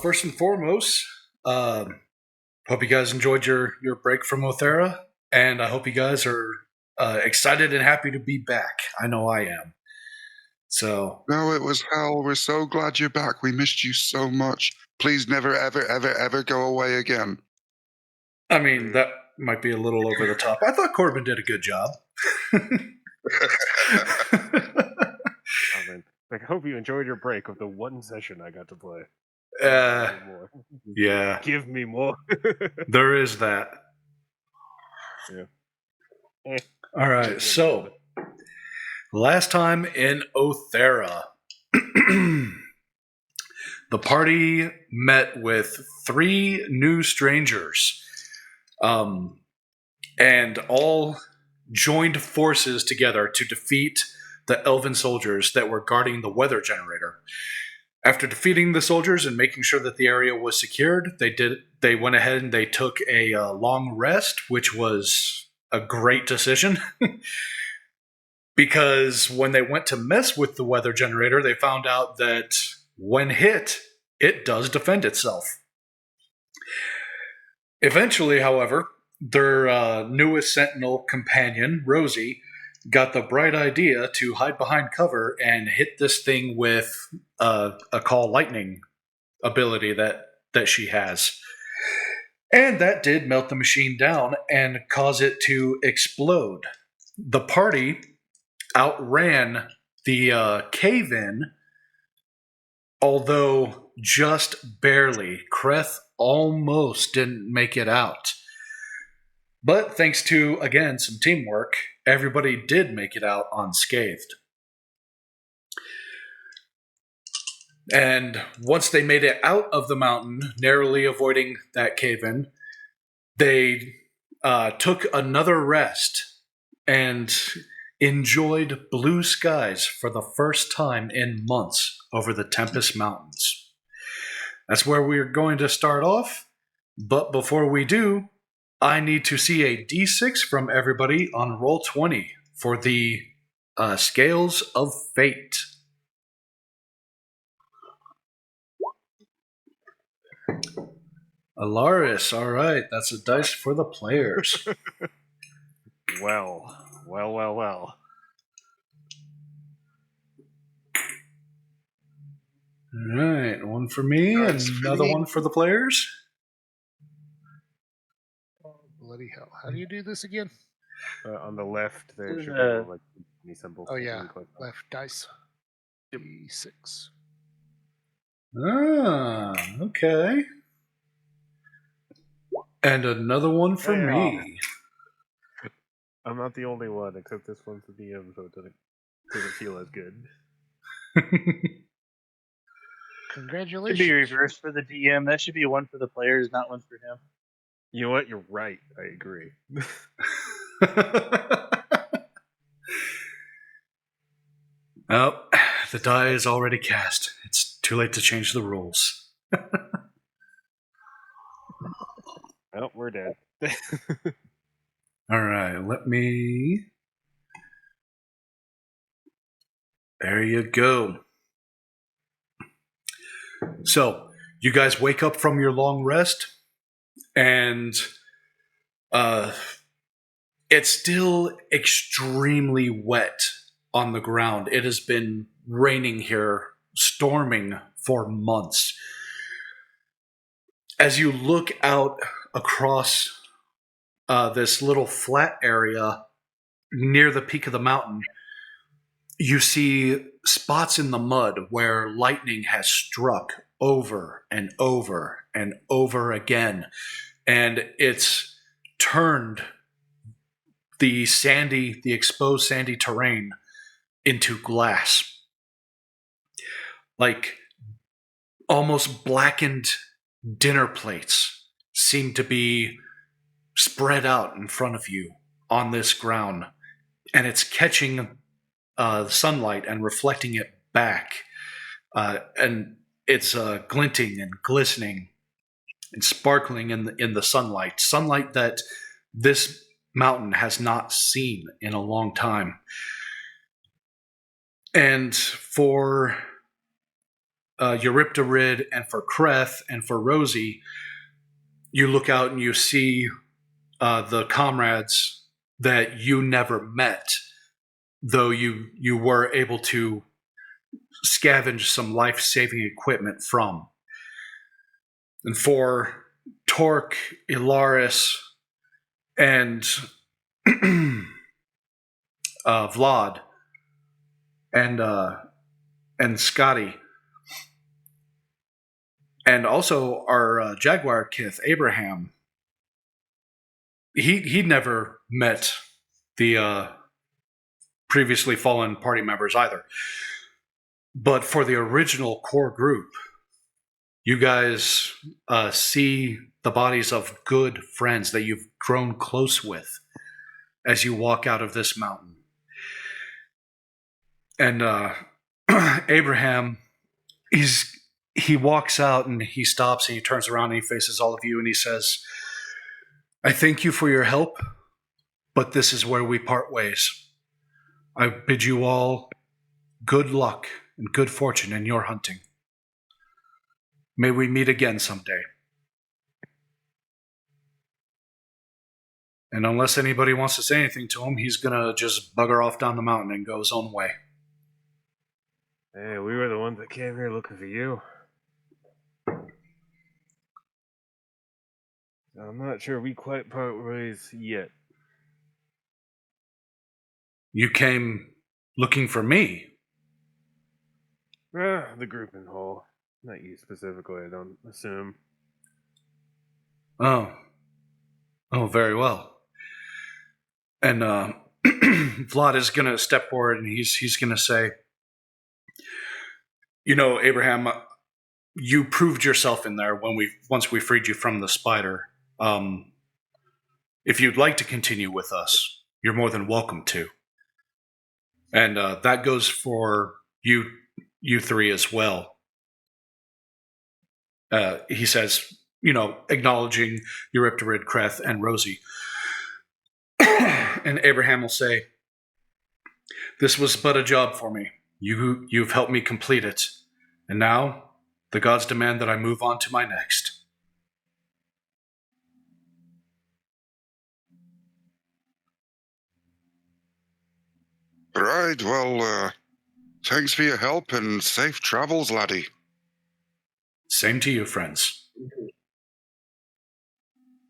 first and foremost, hope you guys enjoyed your break from Aoethera, and I hope you guys are excited and happy to be back. I know I am. So, No, it was hell. We're so glad you're back. We missed you so much. Please never, ever, ever, ever go away again. I mean, that might be a little over the top. I thought Corbin did a good job. I hope you enjoyed your break of the one session I got to play. Yeah. Give me more. There is that. Yeah. All right, so last time in Aoethera, the party met with 3 new strangers, and all joined forces together to defeat the elven soldiers that were guarding the weather generator. After defeating the soldiers and making sure that the area was secured, they went ahead and they took a long rest, which was a great decision. Because when they went to mess with the weather generator, they found out that when hit, it does defend itself. Eventually, however, their newest sentinel companion, Rosie, got the bright idea to hide behind cover and hit this thing with a call lightning ability that she has. And that did melt the machine down and cause it to explode. The party outran the cave-in, although just barely. Kreth almost didn't make it out. But thanks to, again, some teamwork, everybody did make it out unscathed. And once they made it out of the mountain, narrowly avoiding that cave-in, they took another rest and enjoyed blue skies for the first time in months over the Tempest Mountains. That's where we're going to start off, but before we do, I need to see a D6 from everybody on roll 20 for the Scales of Fate. Alaris, all right, that's a dice for the players. Well. All right, one for me and another one for the players. Oh, bloody hell. How do you do this again? On the left, there should be like any symbol. Oh, yeah. Left dice. D6. Ah, okay. And another one for me. I'm not the only one, except this one's the DM, so it doesn't feel as good. Congratulations. Should be reversed for the DM. That should be one for the players, not one for him. You know what? You're right. I agree. Oh, the die is already cast. It's too late to change the rules. Oh, we're dead. All right, let me... There you go. So, you guys wake up from your long rest, and it's still extremely wet on the ground. It has been raining here, storming for months. As you look out across this little flat area near the peak of the mountain, you see spots in the mud where lightning has struck over and over and over again. And it's turned the exposed sandy terrain into glass. Like almost blackened dinner plates seem to be spread out in front of you on this ground. And it's catching sunlight and reflecting it back. And it's glinting and glistening and sparkling in the sunlight. Sunlight that this mountain has not seen in a long time. And for Eurypterid and for Kreth and for Rosie, you look out and you see the comrades that you never met, though you were able to scavenge some life-saving equipment from. And for Torque, Ilaris, and Vlad, and Scotty, and also our Jaguar Kith, Abraham. He never met the previously fallen party members either. But for the original core group, you guys see the bodies of good friends that you've grown close with as you walk out of this mountain. And Abraham, he walks out and he stops and he turns around and he faces all of you and he says, "I thank you for your help, but this is where we part ways. I bid you all good luck and good fortune in your hunting. May we meet again someday." And unless anybody wants to say anything to him, he's going to just bugger off down the mountain and go his own way. Hey, we were the ones that came here looking for you. I'm not sure we quite part ways yet. You came looking for me? The group in whole. Not you specifically, I don't assume. Oh, very well. And Vlad is going to step forward and he's going to say, "You know, Abraham, you proved yourself in there once we freed you from the spider. If you'd like to continue with us, you're more than welcome to. And that goes for you three as well." He says, acknowledging Eurypterid, Kreth, and Rosie. And Abraham will say, "This was but a job for me. You've helped me complete it. And now, the gods demand that I move on to my next." Right, well, thanks for your help and safe travels, laddie. Same to you, friends.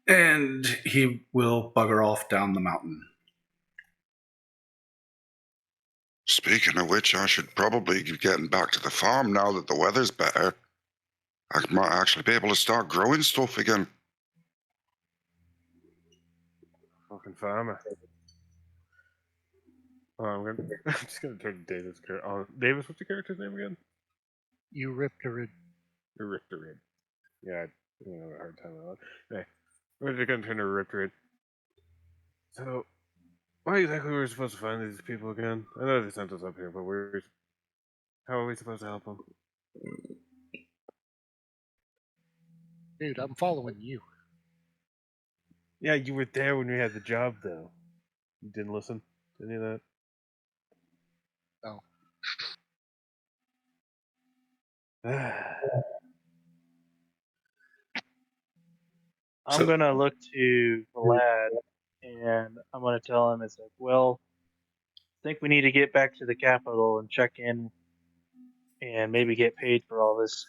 And he will bugger off down the mountain. Speaking of which, I should probably be getting back to the farm now that the weather's better. I might actually be able to start growing stuff again. Fucking farmer. Oh, I'm just gonna turn to David's character. Oh, Davis, what's your character's name again? Eurypterid. Eurypterid. Yeah, I have a hard time with that. Hey, we're just gonna turn to Eurypterid. So, why exactly were we supposed to find these people again? I know they sent us up here, but how are we supposed to help them? Dude, I'm following you. Yeah, you were there when we had the job, though. You didn't listen to any of that? No. I'm gonna look to Vlad and I'm gonna tell him, it's like, well, I think we need to get back to the capital and check in and maybe get paid for all this.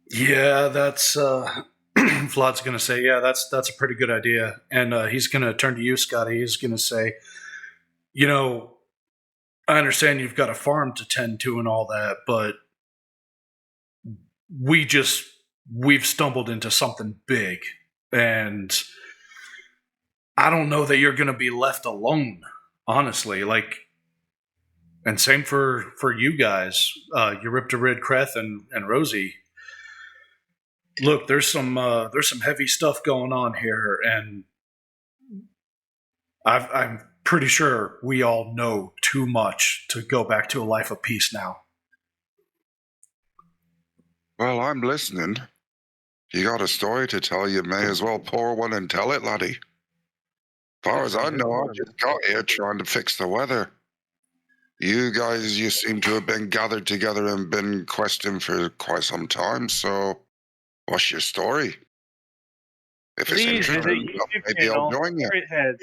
Yeah, that's Vlad's gonna say, yeah, that's a pretty good idea. And he's gonna turn to you, Scotty. He's gonna say, I understand you've got a farm to tend to and all that, but we've stumbled into something big, and I don't know that you're gonna be left alone, honestly. And same for you guys, Eurypterid, Kreth, and Rosie. Look, there's some heavy stuff going on here, and I'm pretty sure we all know too much to go back to a life of peace now. Well, I'm listening. You got a story to tell, you may as well pour one and tell it, laddie. Far as I know, I just got here trying to fix the weather. You guys, you seem to have been gathered together and been questing for quite some time, so what's your story? If it's Please visit interesting, YouTube maybe I'll channel join you. CritHeads.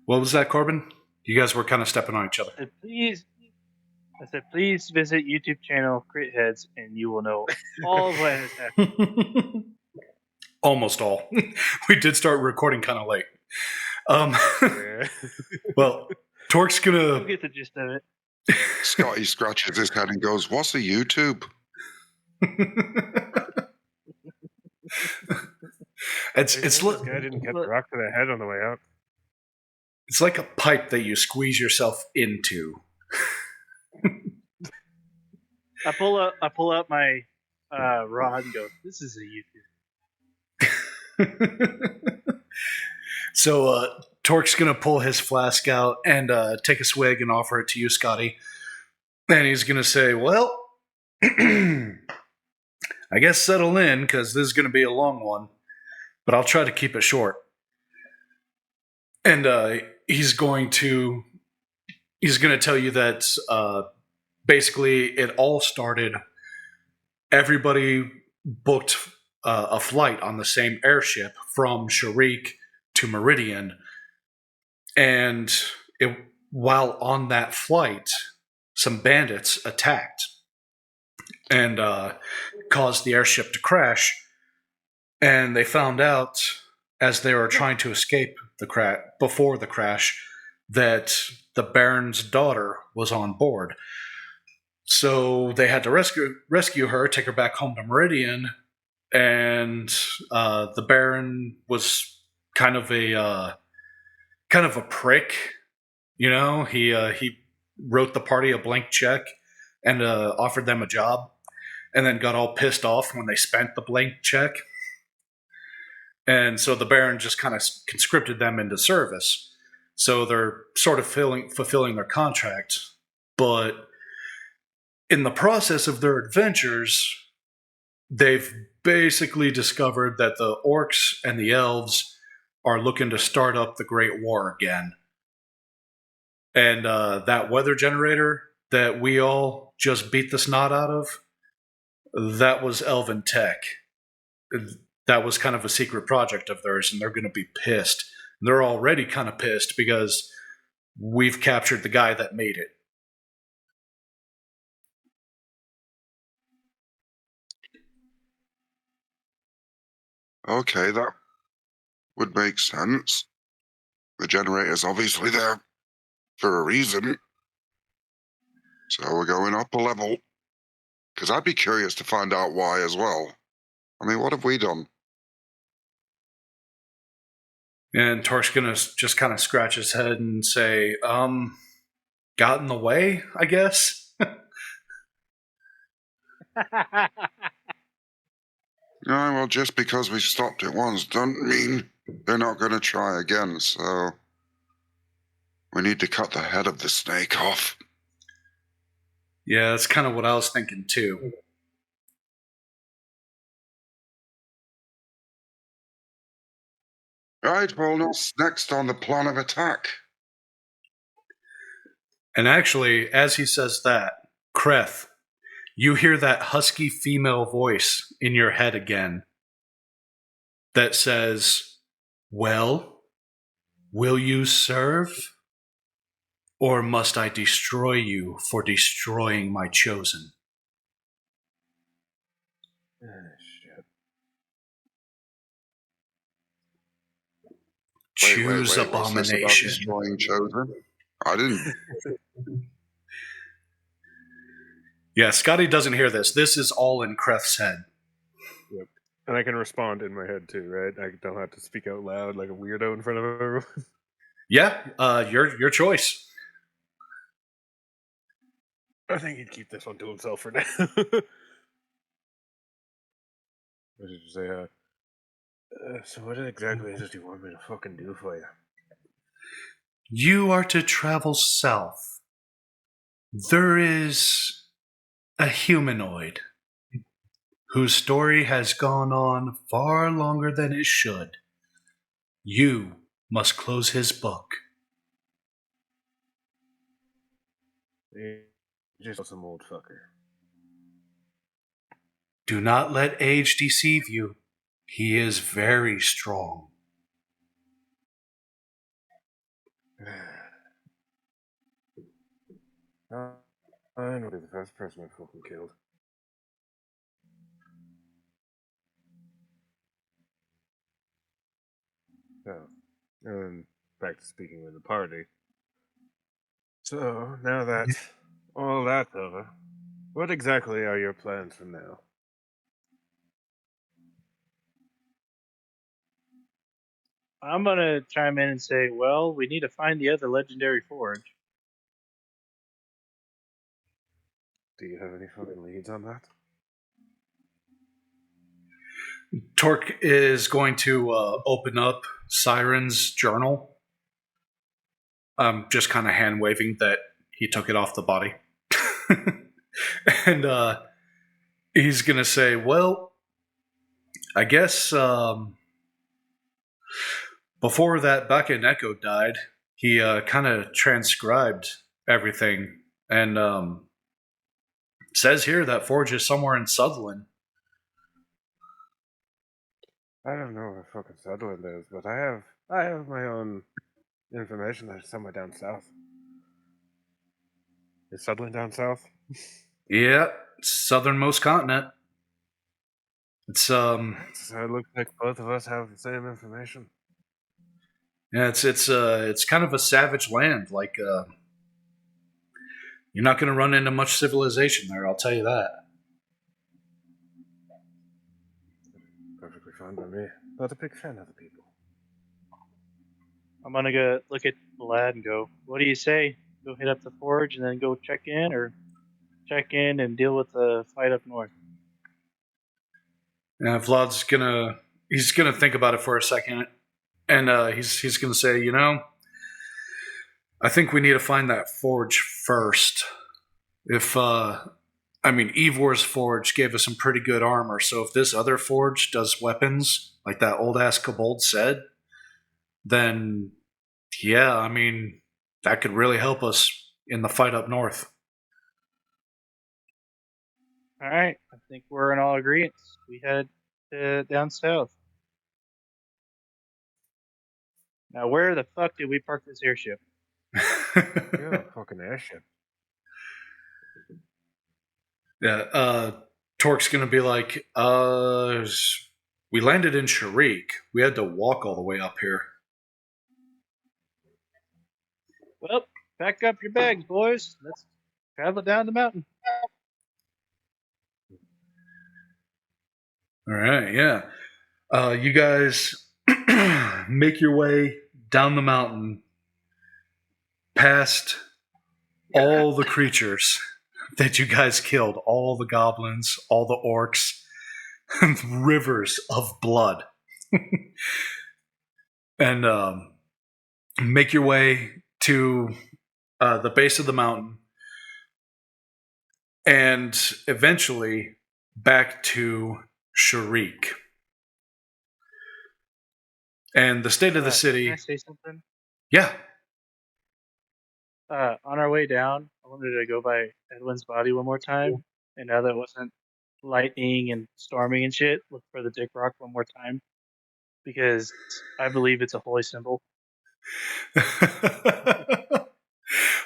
What was that, Corbin? You guys were kind of stepping on each other. I said, please visit YouTube channel CritHeads, and you will know all of what has happened. Almost all. We did start recording kind of late. Yeah. Well, Torque's You'll gonna. get the gist of it. Scotty scratches his head and goes, "What's a YouTube?" it's This li- guy didn't get the rock to the head on the way out. it's like a pipe that you squeeze yourself into. I pull out my rod and go, this is a YouTube. So Torque's gonna pull his flask out and take a swig and offer it to you, Scotty. And he's gonna say, "Well, I guess settle in because this is gonna be a long one, but I'll try to keep it short." And he's going to tell you that basically it all started. Everybody booked a flight on the same airship from Sharik to Meridian, and while on that flight, some bandits attacked and caused the airship to crash. And they found out as they were trying to escape before the crash that the Baron's daughter was on board. So they had to rescue her, take her back home to Meridian, and the Baron was kind of a prick, you know. He wrote the party a blank check and offered them a job, and then got all pissed off when they spent the blank check. And so the Baron just kind of conscripted them into service. So they're sort of fulfilling their contract, but in the process of their adventures, they've basically discovered that the orcs and the elves are looking to start up the Great War again. And that weather generator that we all just beat the snot out of, that was Elven tech. That was kind of a secret project of theirs, and they're going to be pissed. They're already kind of pissed because we've captured the guy that made it. Okay, that would make sense. The generator's obviously there for a reason. So we're going up a level. Because I'd be curious to find out why as well. I mean, what have we done? And Torque's going to just kind of scratch his head and say, got in the way, I guess? Well, just because we stopped it once doesn't mean they're not going to try again, so we need to cut the head of the snake off. Yeah, that's kind of what I was thinking too. Right, well, what's next on the plan of attack? And actually, as he says that, Kreth, you hear that husky female voice in your head again that says, "Well, will you serve? Or must I destroy you for destroying my chosen?" Shit. Choose Wait, what's this about abomination. destroying chosen? I didn't. Yeah, Scotty doesn't hear this. This is all in Kreth's head. Yep. And I can respond in my head too, right? I don't have to speak out loud like a weirdo in front of everyone. Yeah, your choice. I think he'd keep this one to himself for now. I should just say, so what exactly is it you want me to fucking do for you? You are to travel south. There is a humanoid whose story has gone on far longer than it should. You must close his book. He's just some old fucker. Do not let age deceive you. He is very strong. I know the first person I fucking killed. So, and back to speaking with the party. So, now that all that's over, what exactly are your plans from now? I'm gonna chime in and say, well, we need to find the other legendary forge. Do you have any fucking leads on that? Torque is going to open up Siren's journal. Just kind of hand waving that he took it off the body. And he's going to say, well, I guess before that Baka and Echo died, he kind of transcribed everything. And says here that forge is somewhere in Sutherland. I don't know where fucking Sutherland is, but I have my own information that's somewhere down south. Is Sutherland down south? Yeah, southernmost continent. It's So it looks like both of us have the same information. yeah, it's kind of a savage land. Like you're not going to run into much civilization there. I'll tell you that. Perfectly fine by me. Not a big fan of the people. I'm gonna go look at the lad and go, what do you say? Go hit up the forge and then go check in, or check in and deal with the fight up north? And Vlad's he's gonna think about it for a second, and he's gonna say, you know, I think we need to find that forge first. If Evor's forge gave us some pretty good armor, so if this other forge does weapons like that old ass kobold said, then yeah, I mean that could really help us in the fight up north. All right, I think we're in all agreement. We head down south. Now, where the fuck did we park this airship? Yeah, fucking airship. Yeah, Torque's gonna be like, we landed in Sharik. We had to walk all the way up here. Well, pack up your bags, boys. Let's travel down the mountain. All right, yeah. You guys make your way down the mountain, past all the creatures that you guys killed, all the goblins, all the orcs, rivers of blood. And make your way to the base of the mountain, and eventually back to Sharik. And the state of the city. Can I say something? Yeah. On our way down, I wanted to go by Edwin's body one more time, and now that it wasn't lightning and storming and shit, look for the Dick Rock one more time, because I believe it's a holy symbol.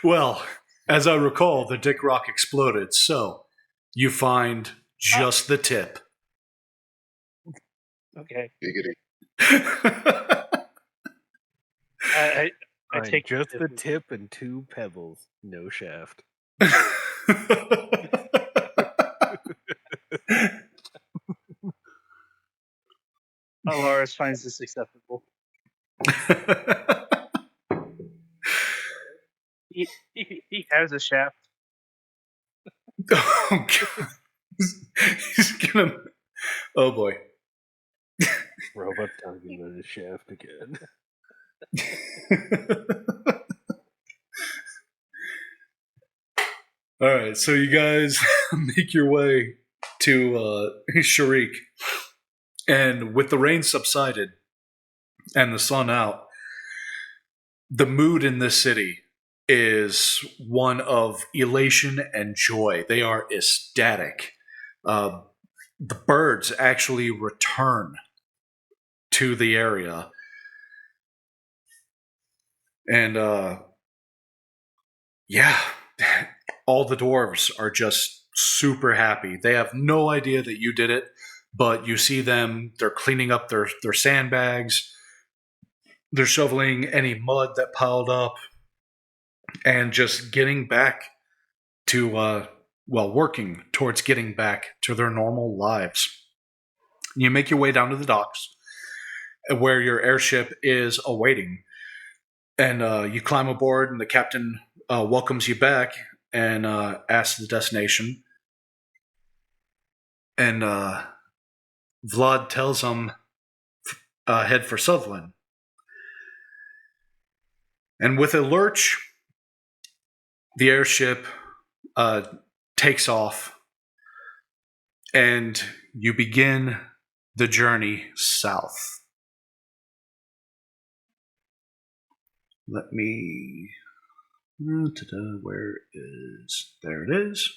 Well, as I recall, the Dick Rock exploded, so you find just the tip. Okay. Giggity. I Fine, take just tip the with- tip and 2 pebbles, no shaft. Alaris finds this acceptable. He has a shaft. Oh, God. He's gonna. Oh, boy. Robot talking about his shaft again. All right, so you guys make your way to Sharik, and with the rain subsided and the sun out, the mood in this city is one of elation and joy. They are ecstatic. Uh, the birds actually return to the area. And yeah, all the dwarves are just super happy. They have no idea that you did it, but you see them, they're cleaning up their sandbags, they're shoveling any mud that piled up, and just getting back to, working towards getting back to their normal lives. You make your way down to the docks where your airship is awaiting. And you climb aboard, and the captain welcomes you back and asks the destination. And Vlad tells him, head for Sutherland. And with a lurch, the airship takes off, and you begin the journey south. Let me... Where is... There it is.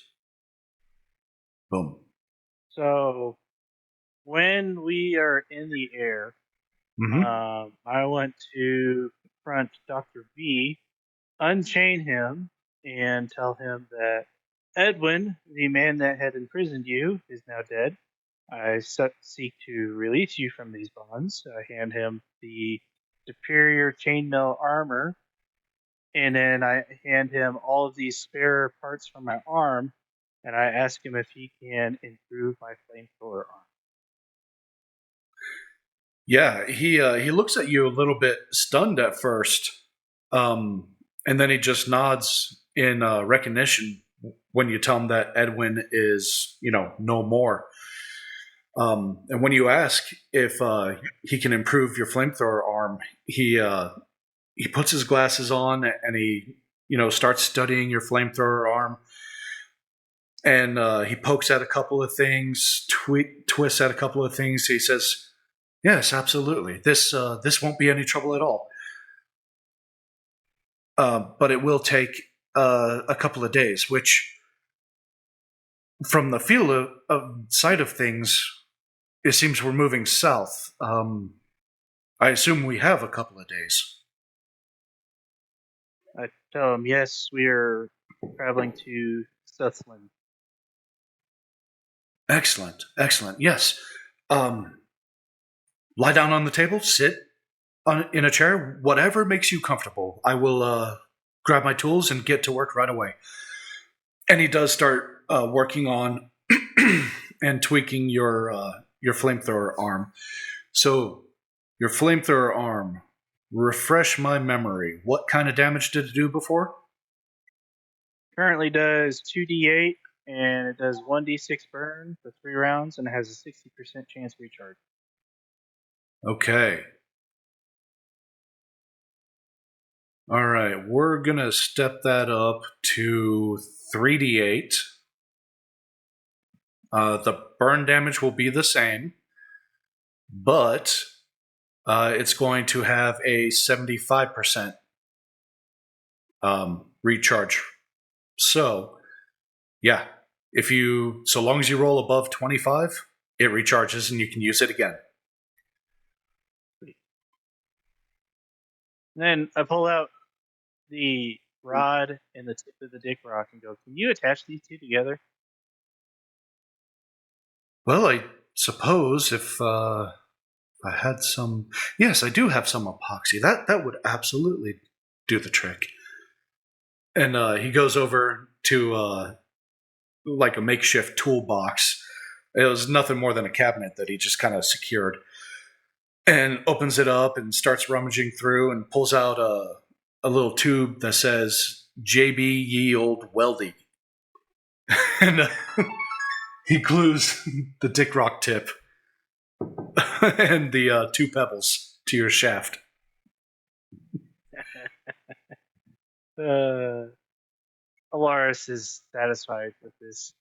Boom. So, when we are in the air, I want to confront Dr. V, unchain him, and tell him that Edwin, the man that had imprisoned you, is now dead. I seek to release you from these bonds. I hand him the superior chainmail armor, and then I hand him all of these spare parts from my arm, and I ask him if he can improve my flamethrower arm. Yeah, he looks at you a little bit stunned at first, and then he just nods in recognition when you tell him that Edwin is, no more. And when you ask if he can improve your flamethrower arm, he puts his glasses on and he, starts studying your flamethrower arm. And he pokes at a couple of things, twists at a couple of things. He says, "Yes, absolutely. This won't be any trouble at all. But it will take a couple of days, which, from the feel of sight of things, it seems we're moving south. I assume we have a couple of days." I tell him, yes, we are traveling to Sutherland. Excellent. Yes. Lie down on the table, sit in a chair, whatever makes you comfortable. I will grab my tools and get to work right away. And he does start working on and tweaking your flamethrower arm. So, your flamethrower arm, refresh my memory. What kind of damage did it do before? Currently does 2d8, and it does 1d6 burn for 3 rounds, and it has a 60% chance recharge. Okay. All right, we're going to step that up to 3d8. The burn damage will be the same, but it's going to have a 75% recharge. So, yeah, so long as you roll above 25, it recharges and you can use it again. Then I pull out the rod and the tip of the dick rock and go, can you attach these two together? Well, I suppose if I had some... Yes, I do have some epoxy. That would absolutely do the trick. And he goes over to like a makeshift toolbox. It was nothing more than a cabinet that he just kind of secured. And opens it up and starts rummaging through and pulls out a little tube that says, "JB Ye Old Weldy." And he glues the dick rock tip and the 2 pebbles to your shaft. Alaris is satisfied with this.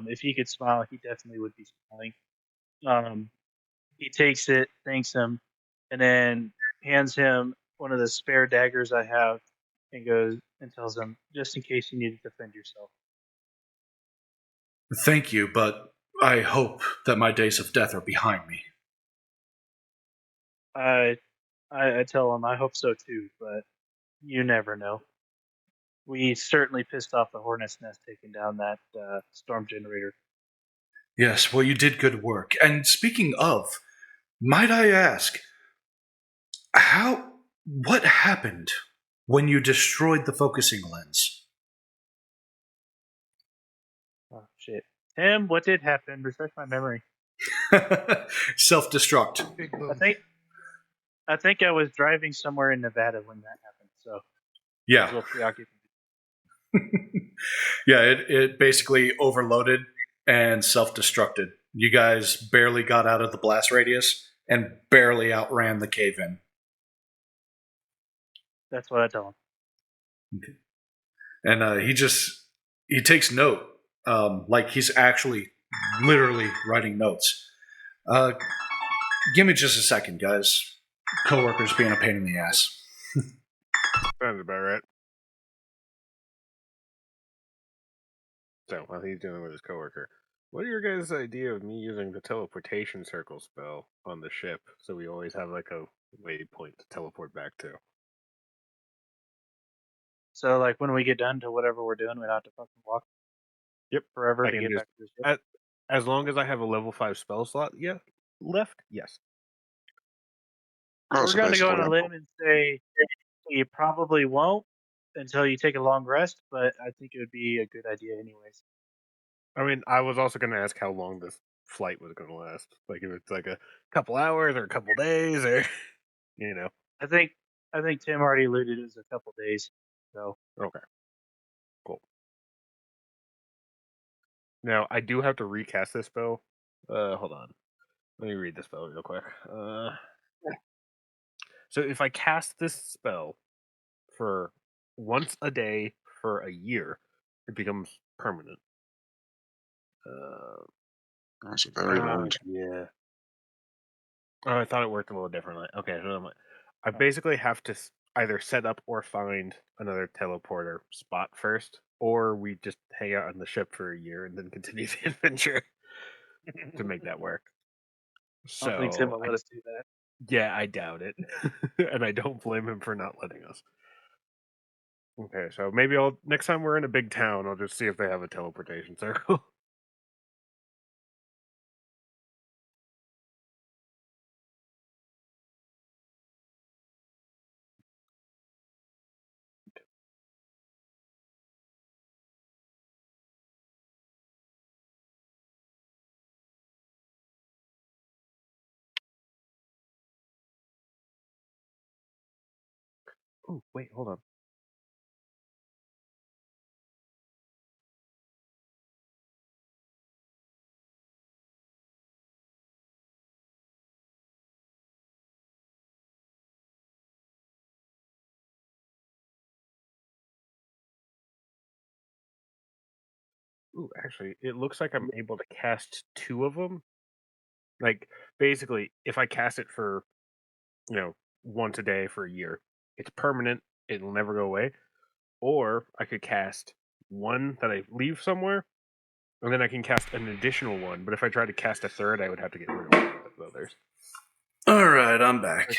If he could smile, he definitely would be smiling. He takes it, thanks him, and then hands him one of the spare daggers I have and goes and tells him, just in case you need to defend yourself. Thank you, but I hope that my days of death are behind me. I tell him I hope so too, but you never know. We certainly pissed off the hornet's nest taking down that storm generator. Yes, well, you did good work. And speaking of, might I ask, what happened when you destroyed the focusing lens? Oh shit, Tim, what did happen? Refresh my memory. Self-destruct. Big boom. I think I was driving somewhere in Nevada when that happened, so I was a Yeah. little preoccupied. Yeah, it basically overloaded and self-destructed. You guys barely got out of the blast radius and barely outran the cave-in. That's what I tell him. And he takes note, like he's actually literally writing notes. Give me just a second, guys. Coworkers being a pain in the ass. Sounds about right. So, while he's dealing with his coworker, what are your guys' idea of me using the teleportation circle spell on the ship so we always have like a waypoint to teleport back to? So, like, when we get done to whatever we're doing, we don't have to fucking walk forever I to can get just- back to the ship. As long as I have a level 5 spell slot left, yes. Oh, We're so going to go on basically, a limb and say you probably won't until you take a long rest, but I think it would be a good idea anyways. I mean, I was also going to ask how long this flight was going to last. Like, if it's like a couple hours or a couple days or, you know. I think Tim already alluded it was a couple days. So Okay. Cool. Now, I do have to recast this spell. Hold on. Let me read the spell real quick. So if I cast this spell for once a day for a year, it becomes permanent. that's very long. Yeah. Oh, I thought it worked a little differently. Okay, so I basically have to either set up or find another teleporter spot first, or we just hang out on the ship for a year and then continue the adventure to make that work. I don't think Tim So, will let us do that. yeah, I doubt it. And I don't blame him for not letting us. Okay, so maybe next time we're in a big town, I'll just see if they have a teleportation circle. Oh, wait, hold on. Ooh, actually, it looks like I'm able to cast 2 of them. Like, basically, if I cast it for, once a day for a year, it's permanent, it'll never go away. Or I could cast one that I leave somewhere, and then I can cast an additional one. But if I tried to cast a third, I would have to get rid of one of the others. All right, I'm back.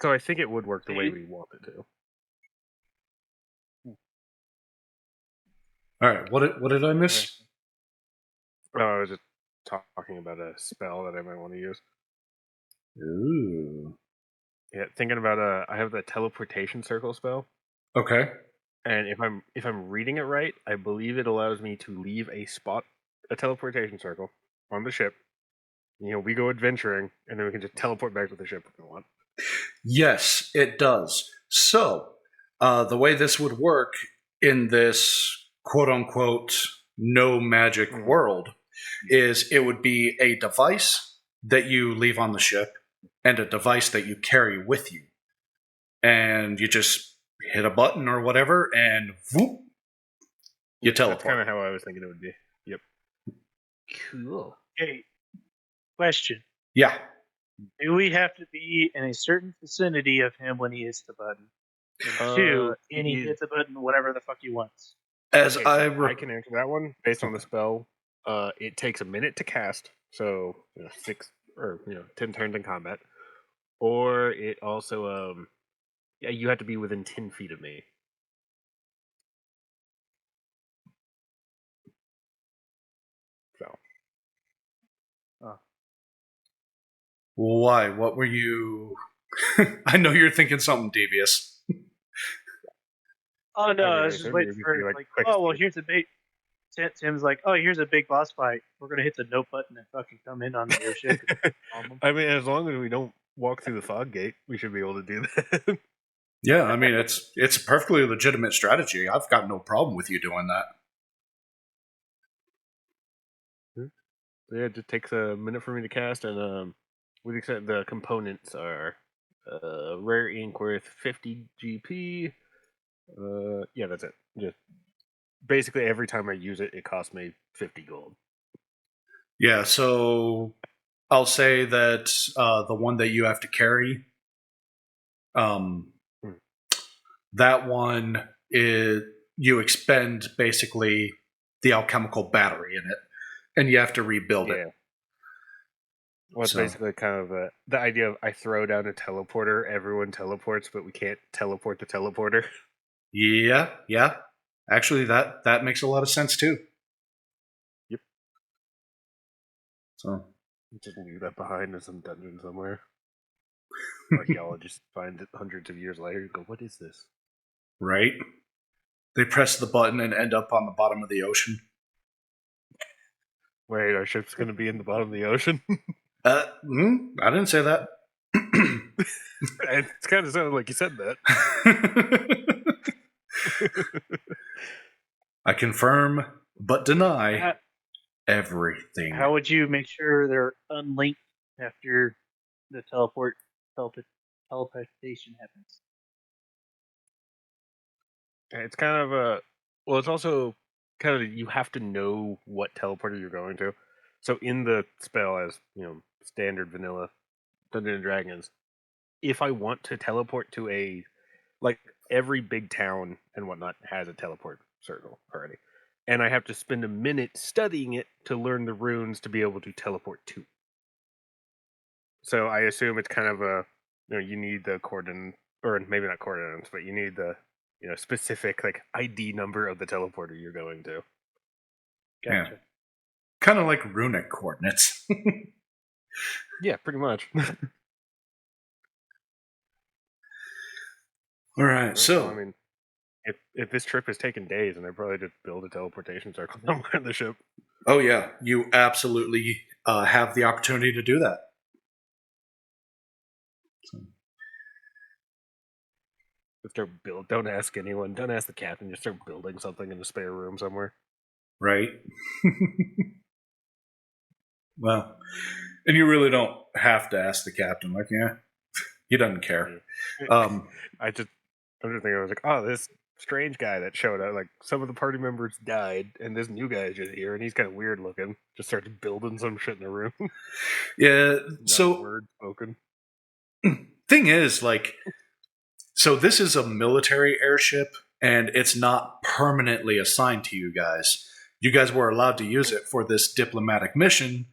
So I think it would work the way we want it to. All right, what did I miss? Oh, I was just talking about a spell that I might want to use. Ooh. Yeah, thinking about I have the teleportation circle spell, Okay. and if I'm reading it right, I believe it allows me to leave a teleportation circle on the ship. We go adventuring, and then we can just teleport back to the ship if we want. Yes, it does. So, the way this would work in this quote-unquote no magic world is it would be a device that you leave on the ship and a device that you carry with you. And you just hit a button or whatever, and whoop, you teleport. That's kind of how I was thinking it would be. Yep. Cool. Okay. Question. Yeah. Do we have to be in a certain vicinity of him when he hits the button? And two, can he hit the button whatever the fuck he wants? As Okay, I so I can answer that one based on the Okay. spell. It takes a minute to cast, so 10 turns in combat. Or it also you have to be within 10 feet of me. So Why? What were you? I know you're thinking something devious. Oh no, I was Okay, just so waiting maybe for like like, quick oh well, speed. here's a big. Tim's like, oh, here's a big boss fight. We're gonna hit the note button and fucking come in on the airship. I mean, as long as we don't walk through the fog gate, we should be able to do that. Yeah, I mean it's a perfectly legitimate strategy. I've got no problem with you doing that. Yeah, it just takes a minute for me to cast, and with the except the components are rare ink worth 50 GP. Yeah, that's it. Just basically every time I use it, it costs me 50 gold. Yeah, so I'll say that the one that you have to carry, that one is you expend basically the alchemical battery in it, and you have to rebuild it. Well, it's So- basically kind of the idea of I throw down a teleporter, everyone teleports, but we can't teleport the teleporter. Yeah. Actually, that makes a lot of sense too. Yep. So Just leave that behind in some dungeon somewhere. Archaeologists find it hundreds of years later and go, what is this? right, they press the button and end up on the bottom of the ocean. Wait, our ship's going to be in the bottom of the ocean? I didn't say that. It kind of sounded like you said that. I confirm but deny How, everything. how would you make sure they're unlinked after the teleportation happens? It's kind of a... Well, it's also kind of... You have to know what teleporter you're going to. So in the spell, as, standard vanilla Dungeons and Dragons, if I want to teleport to a... Like, every big town and whatnot has a teleport circle already. And I have to spend a minute studying it to learn the runes to be able to teleport to. So I assume it's kind of a... you need the coordinate... Or maybe not coordinates, but you need the... specific like ID number of the teleporter you're going to. Gotcha. Yeah. Kind of like runic coordinates. Yeah, pretty much. All right, so I mean, if this trip has taken days, and I probably just build a teleportation circle somewhere in the ship. oh yeah, you absolutely have the opportunity to do that. Just start build. Don't ask anyone. Don't ask the captain. Just start building something in the spare room somewhere. Right? Well, and you really don't have to ask the captain. Like, yeah, he doesn't care. I'm just thinking. I was like, oh, this strange guy that showed up. Like, some of the party members died, and this new guy is just here, and he's kind of weird looking. Just started building some shit in the room. Yeah. Not a So word spoken. thing is, like, so this is a military airship, and it's not permanently assigned to you guys. You guys were allowed to use it for this diplomatic mission,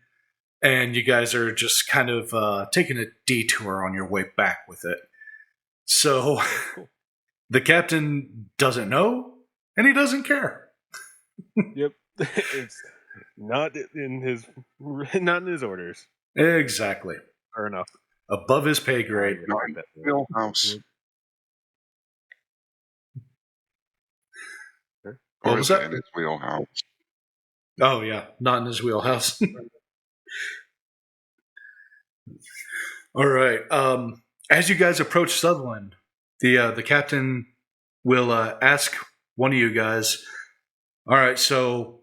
and you guys are just kind of taking a detour on your way back with it. So the captain doesn't know, and he doesn't care. Yep, it's not in his orders. Exactly. Fair enough. Above his pay grade. Not in wheelhouse. What Or was is it that? in its wheelhouse? Oh, yeah. Not in his wheelhouse. All right. As you guys approach Sutherland, the captain will ask one of you guys, all right, so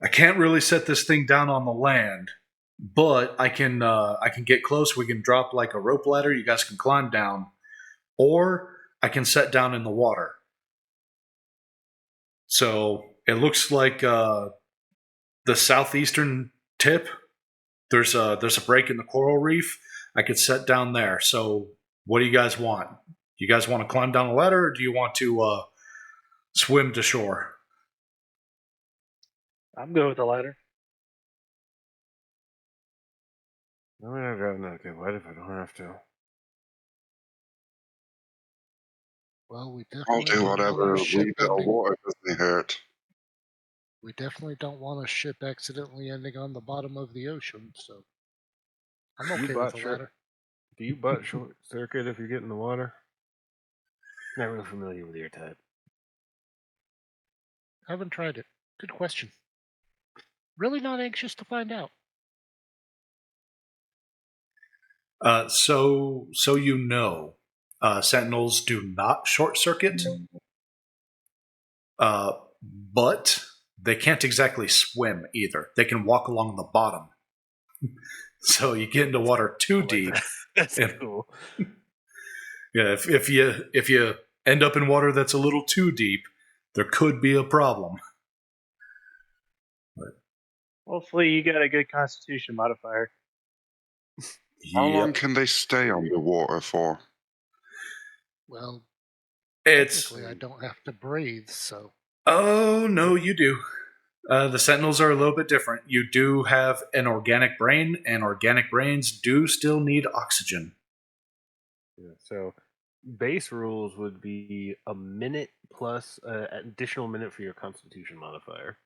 I can't really set this thing down on the land, but I can get close. We can drop like a rope ladder. You guys can climb down, or I can set down in the water. So it looks like the southeastern tip. There's a break in the coral reef. I could set down there. So what do you guys want? You guys want to climb down a ladder, or do you want to swim to shore? I'm good with the ladder. I'm not driving that good wet if I don't have to. Well, we I'll definitely do don't want whatever. a A ship wee bit of ending. water doesn't hurt. We definitely don't want a ship accidentally ending on the bottom of the ocean. So I'm You okay with butt the short- ladder. Do you butt short circuit if you get in the water? Not real familiar with your type. Haven't tried it. Good question. Really not anxious to find out. So you know, Sentinels do not short circuit, but they can't exactly swim either. They can walk along the bottom. So you get into water too deep. That's and- cool. Yeah, if you end up in water that's a little too deep, there could be a problem. Hopefully, you got a good Constitution modifier. How long Yep. can they stay underwater for? Well, It's technically, I don't have to breathe, so oh no, you do. The Sentinels are a little bit different. You do have an organic brain, and organic brains do still need oxygen. Yeah, so base rules would be a minute plus an additional minute for your Constitution modifier.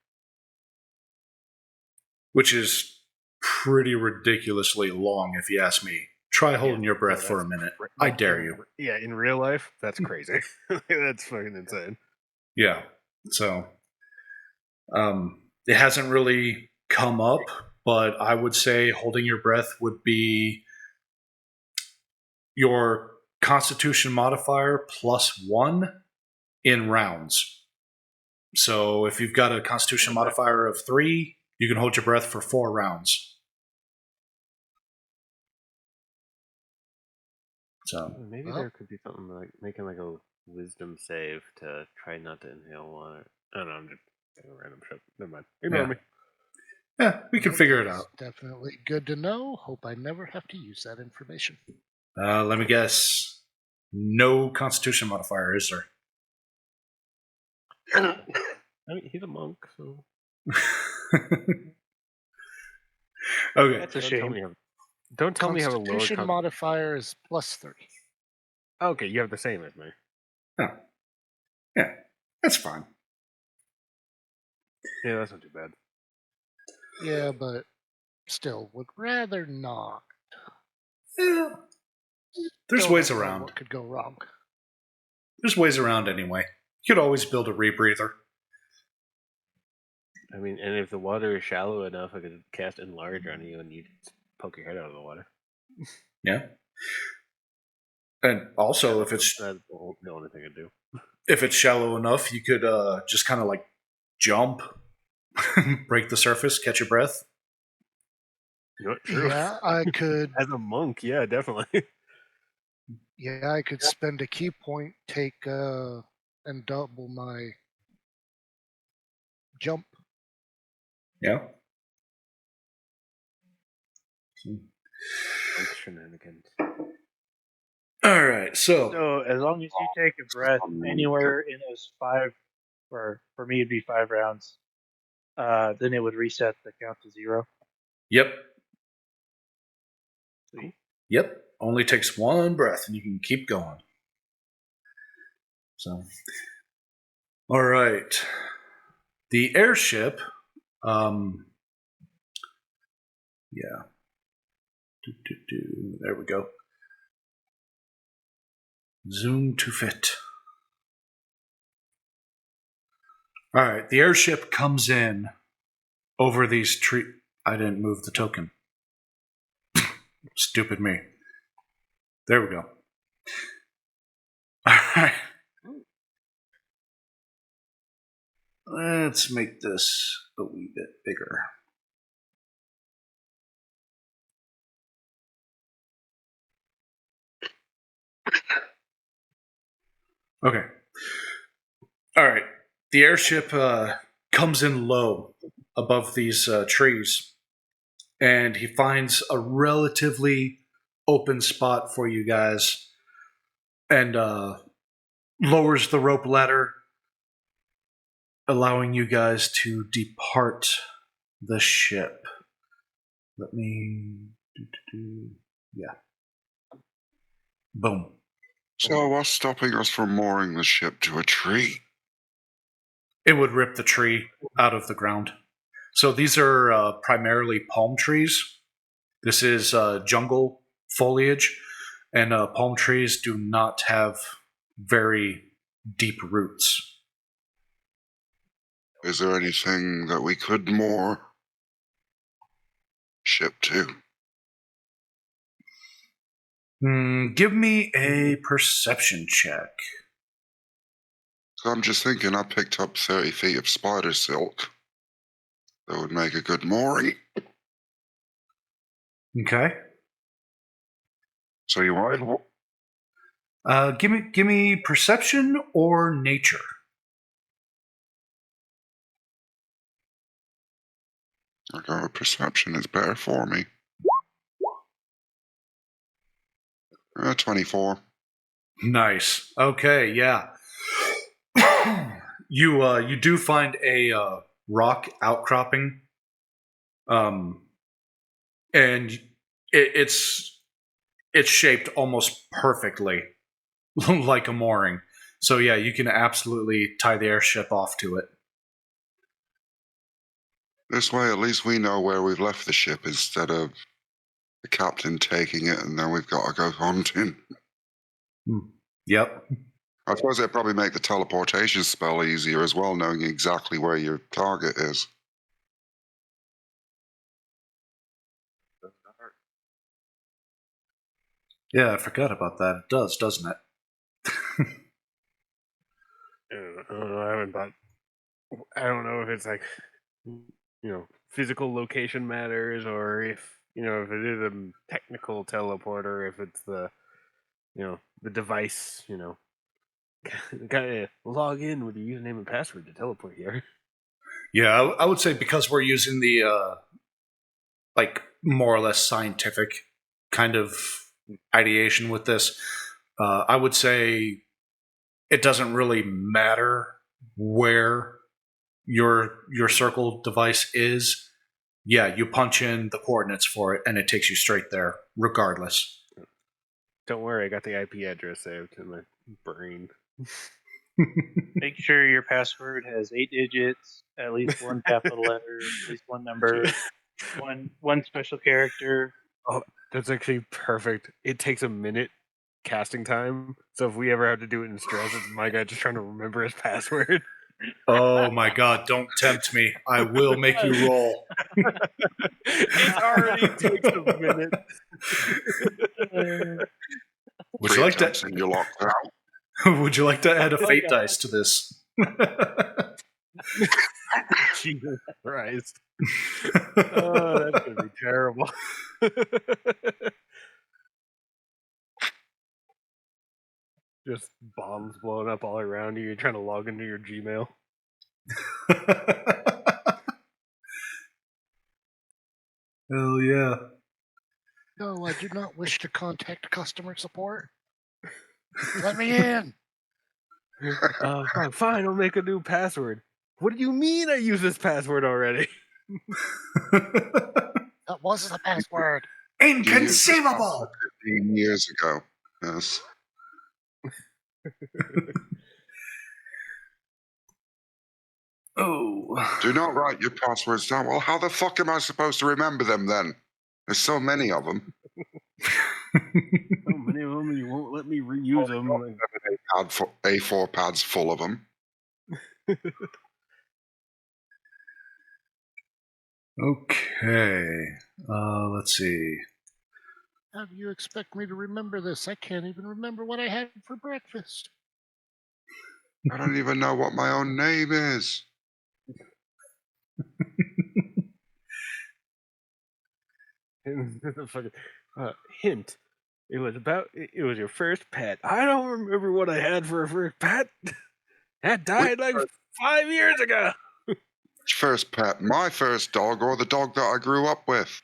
Which is pretty ridiculously long, if you ask me. Try holding your breath for a minute. I dare you. Yeah, in real life, that's crazy. That's fucking insane. Yeah. So, it hasn't really come up, but I would say holding your breath would be your Constitution modifier +1 in rounds. So if you've got a Constitution modifier of 3, you can hold your breath for 4 rounds. So Maybe Well- there could be something like making like a wisdom save to try not to inhale water. I don't know, I'm just saying random shit. Never mind. Ignore Yeah. me. yeah, we can well, figure it that's out. Definitely good to know. Hope I never have to use that information. Let me guess. No Constitution modifier, is there? I mean, he's a monk, so Okay. That's a don't tell shame. me how. Don't tell me how a lower. Constitution modifier is +3. Okay, you have the same as me. Oh. Yeah, that's fine. Yeah, that's not too bad. Yeah, but still, would rather not. Yeah. There's Still ways don't know around. What could go wrong? There's ways around anyway. You could always build a rebreather. I mean, and if the water is shallow enough, I could cast enlarge on you, and you just poke your head out of the water. Yeah. And also, if it's That's the only thing I do. if it's shallow enough, you could just kind of like jump, break the surface, catch your breath. You know what? True. Yeah, I could. As a monk, yeah, definitely. Yeah, I could spend a key point, take and double my jump. Yeah. Monk shenanigans. All right. So So as long as you take a breath anywhere in those 5, or for me it'd be 5 rounds, then it would reset the count to 0. yep, Sweet. yep. Only takes 1 breath, and you can keep going. So, all right. The airship. Yeah. There we go. Zoom to fit. All right, the airship comes in over these trees. I didn't move the token. Stupid me. There we go. All right. Let's make this a wee bit bigger. Okay. All right. The airship comes in low above these trees, and he finds a relatively open spot for you guys and lowers the rope ladder, allowing you guys to depart the ship. Let me... Yeah. Boom. So what's stopping us from mooring the ship to a tree? It would rip the tree out of the ground. So these are primarily palm trees. This is jungle foliage, and palm trees do not have very deep roots. Is there anything that we could moor ship to? Give me a perception check. So I'm just thinking I picked up 30 feet of spider silk. That would make a good mooring. Okay. So you want? Give me perception or nature. I go, perception is better for me. 24. Nice. Okay, yeah. You do find a rock outcropping, and it's shaped almost perfectly like a mooring. So yeah, you can absolutely tie the airship off to it. This way, at least we know where we've left the ship instead of the captain taking it and then we've got to go hunting. Yep. I suppose it'd probably make the teleportation spell easier as well, knowing exactly where your target is. Yeah, I forgot about that. It does, doesn't it? I don't know. I don't know if it's like, physical location matters, or if if it is a technical teleporter, if it's the device, gotta log in with your username and password to teleport here. Yeah, I would say because we're using the like more or less scientific kind of ideation with this, I would say it doesn't really matter where your circle device is. Yeah, you punch in the coordinates for it, and it takes you straight there, regardless. Don't worry, I got the IP address saved in my brain. Make sure your password has 8 digits, at least one capital letter, at least one number, one special character. Oh, that's actually perfect. It takes a minute casting time, so if we ever have to do it in stress, it's my guy just trying to remember his password. Oh my god, don't tempt me. I will make you roll. It already takes a minute. Would you like to? And you're locked out. Would you like to add a fate dice to this? Jesus Christ. Oh, that's going to be terrible. Just bombs blowing up all around you. You're trying to log into your Gmail. Hell yeah. No, I do not wish to contact customer support. Let me in. Fine, I'll make a new password. What do you mean I use this password already? That was the password. Inconceivable! 15 years ago. Yes. Oh. Do not write your passwords down. Well, how the fuck am I supposed to remember them then? There's so many of them. So many of them, you won't let me reuse them. A4 pads full of them. Okay. Let's see. How do you expect me to remember this? I can't even remember what I had for breakfast. I don't even know what my own name is. Hint. It was your first pet. I don't remember what I had for a first pet. That died like 5 years ago. First pet, my first dog or the dog that I grew up with?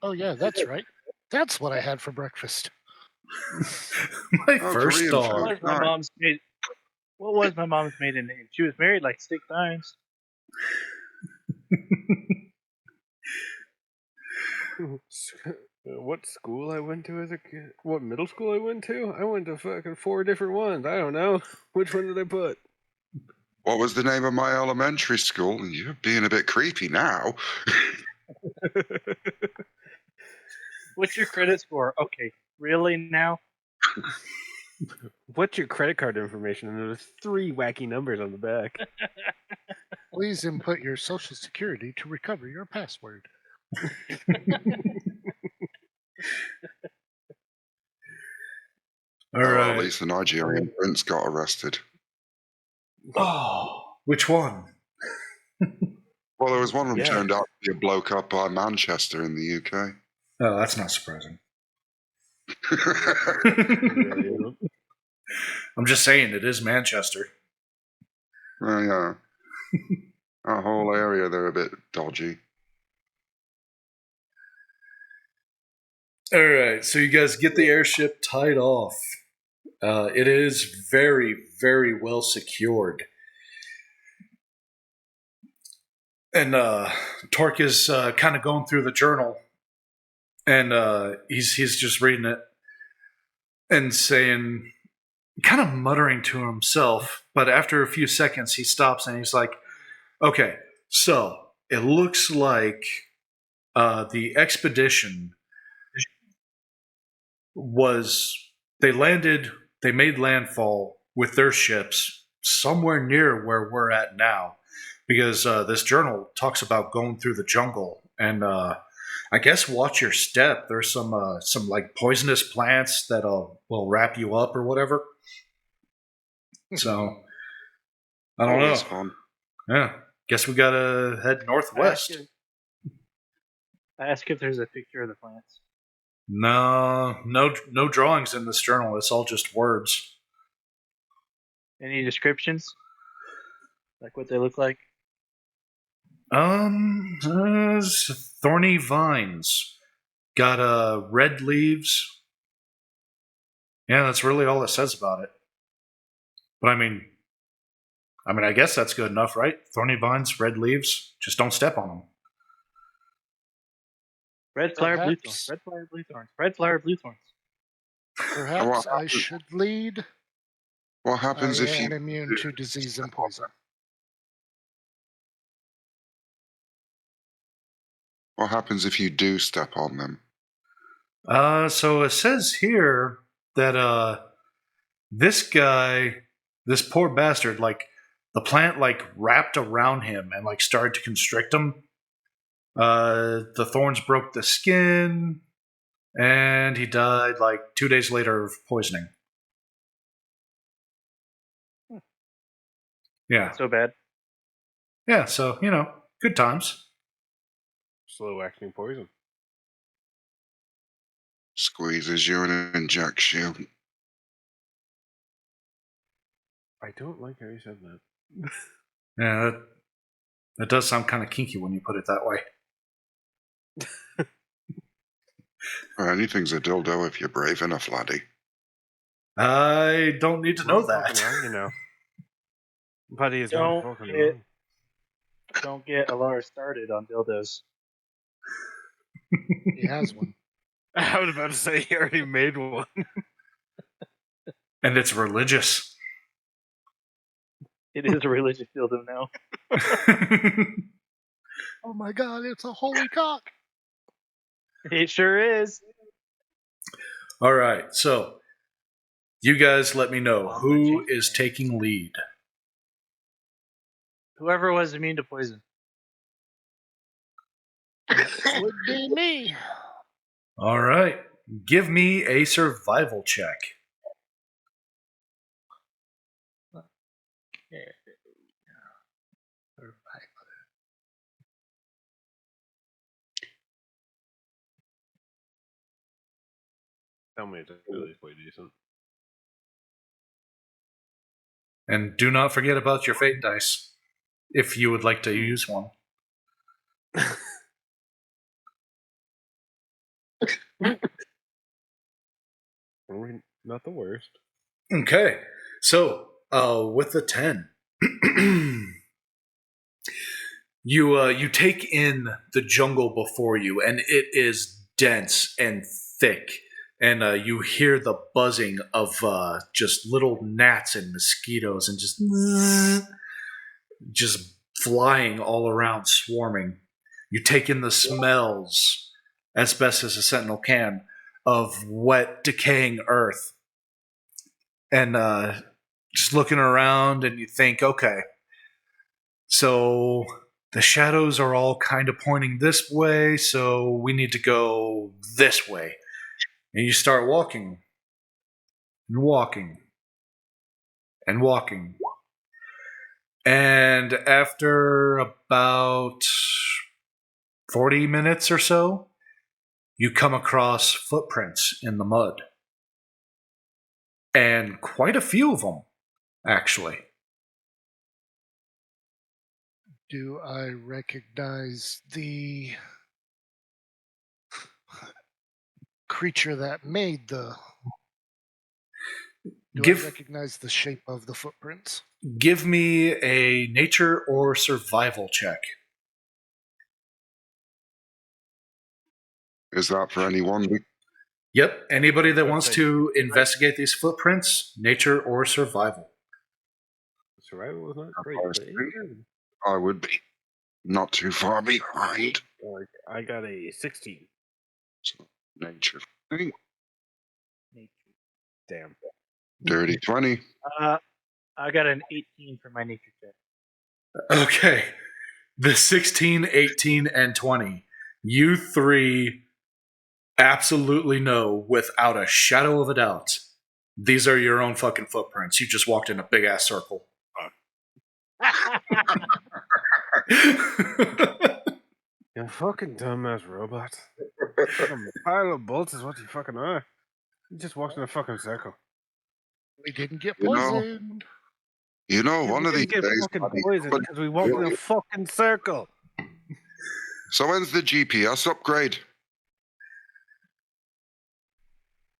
Oh yeah, that's right. That's what I had for breakfast. My Oh, first Korean dog. What food. was my Nice. mom's maiden? What was my mom's maiden name? She was married like 6 times. What school I went to as a kid? What middle school I went to? I went to fucking 4 different ones. I don't know. Which one did I put? What was the name of my elementary school? You're being a bit creepy now. What's your credit score? Okay, really now? What's your credit card information? And there's 3 wacky numbers on the back. Please input your social security to recover your password. All Well, right. at least the Nigerian prince got arrested. Oh, which one? Well, there was one of them Yeah. turned out to be a bloke up by Manchester in the UK. Oh, that's not surprising. Really isn't. I'm just saying it is Manchester. Well, yeah. That whole area, they're a bit dodgy. All right, so you guys get the airship tied off. It is very, very well secured. And Torque is kind of going through the journal, and he's just reading it and saying, kind of muttering to himself. But after a few seconds, he stops and he's like, "Okay, so it looks like the expedition they made landfall with their ships somewhere near where we're at now, because this journal talks about going through the jungle, and I guess watch your step. There's some like poisonous plants that will wrap you up or whatever. So I don't Always know. fun. Yeah, guess we gotta head northwest. I ask if there's a picture of the plants. No drawings in this journal. It's all just words. Any descriptions? Like what they look like? Thorny vines. Got red leaves. Yeah, that's really all it says about it. But I mean, I guess that's good enough, right? Thorny vines, red leaves. Just don't step on them. Red flower, blue thorns. Perhaps- Red flower, blue thorns. Red flower, blue thorns. Perhaps I happened- should lead. What I happens if am you immune to disease and poison. What happens if you do step on them? So it says here that this guy, this poor bastard, like the plant like wrapped around him and like started to constrict him. The thorns broke the skin, and he died like 2 days later of poisoning. Yeah, Not so bad. yeah. So good times. Slow acting poison. Squeezes you and injects you. I don't like how you said that. Yeah, that does sound kind of kinky when you put it that way. Well, anything's a dildo if you're brave enough, laddie. I don't need to know Fucking that. wrong, you know. Buddy is Don't not fucking get- wrong. Don't get Alara started on dildos. He has one. I was about to say he already made one. And it's religious. It is a religious dildo now. Oh my god, it's a holy cock! It sure is. All right, so you guys let me know who is taking lead. Whoever was immune to poison. Would be me. All right, give me a survival check. Tell me it's at least quite decent. And do not forget about your fate dice, if you would like to use one. Not the worst. Okay, so with the 10, you take in the jungle before you, and it is dense and thick, and you hear the buzzing of just little gnats and mosquitoes, and just flying all around, swarming. You take in the smells, as best as a sentinel can, of wet, decaying earth, and just looking around, and you think, okay, so the shadows are all kind of pointing this way, so we need to go this way. And you start walking, and walking, and walking. And after about 40 minutes or so, you come across footprints in the mud. And quite a few of them, actually. Do I recognize the creature that made the... Do I recognize the shape of the footprints? Give me a nature or survival check. Is that for anyone? Yep, anybody that wants to investigate these footprints, nature or survival. Survival was not great. I But think I would be not too far behind. I got a 16. So, nature. Thing. Damn. Dirty 20. I got an 18 for my nature check. Okay. The 16, 18, and 20. You three absolutely know without a shadow of a doubt. These are your own fucking footprints. You just walked in a big ass circle. You fucking dumbass robot. A pile of bolts is what you fucking are. You just walked in a fucking circle. We didn't get You know- poisoned. One of these get days. fucking buddy, poisoned because we walked in a fucking circle. So when's the GPS upgrade?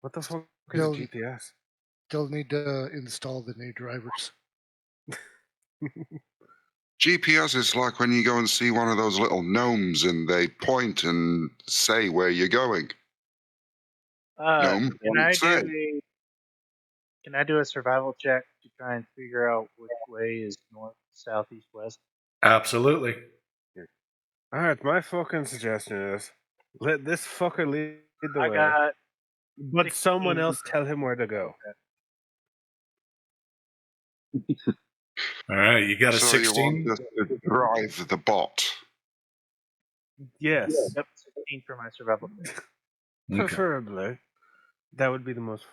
What the fuck No. is GPS? Still need to install the new drivers. GPS is like when you go and see one of those little gnomes and they point and say where you're going. Gnome, Can I do a survival check to try and figure out which way is north, south, east, west? Absolutely. Alright, my fucking suggestion is let this fucker lead the way. But someone else tell him where to go. All right, you got a so 16? you want us to drive the bot. Yes. Yep, 16 for my survival check. Okay. Preferably. That would be the most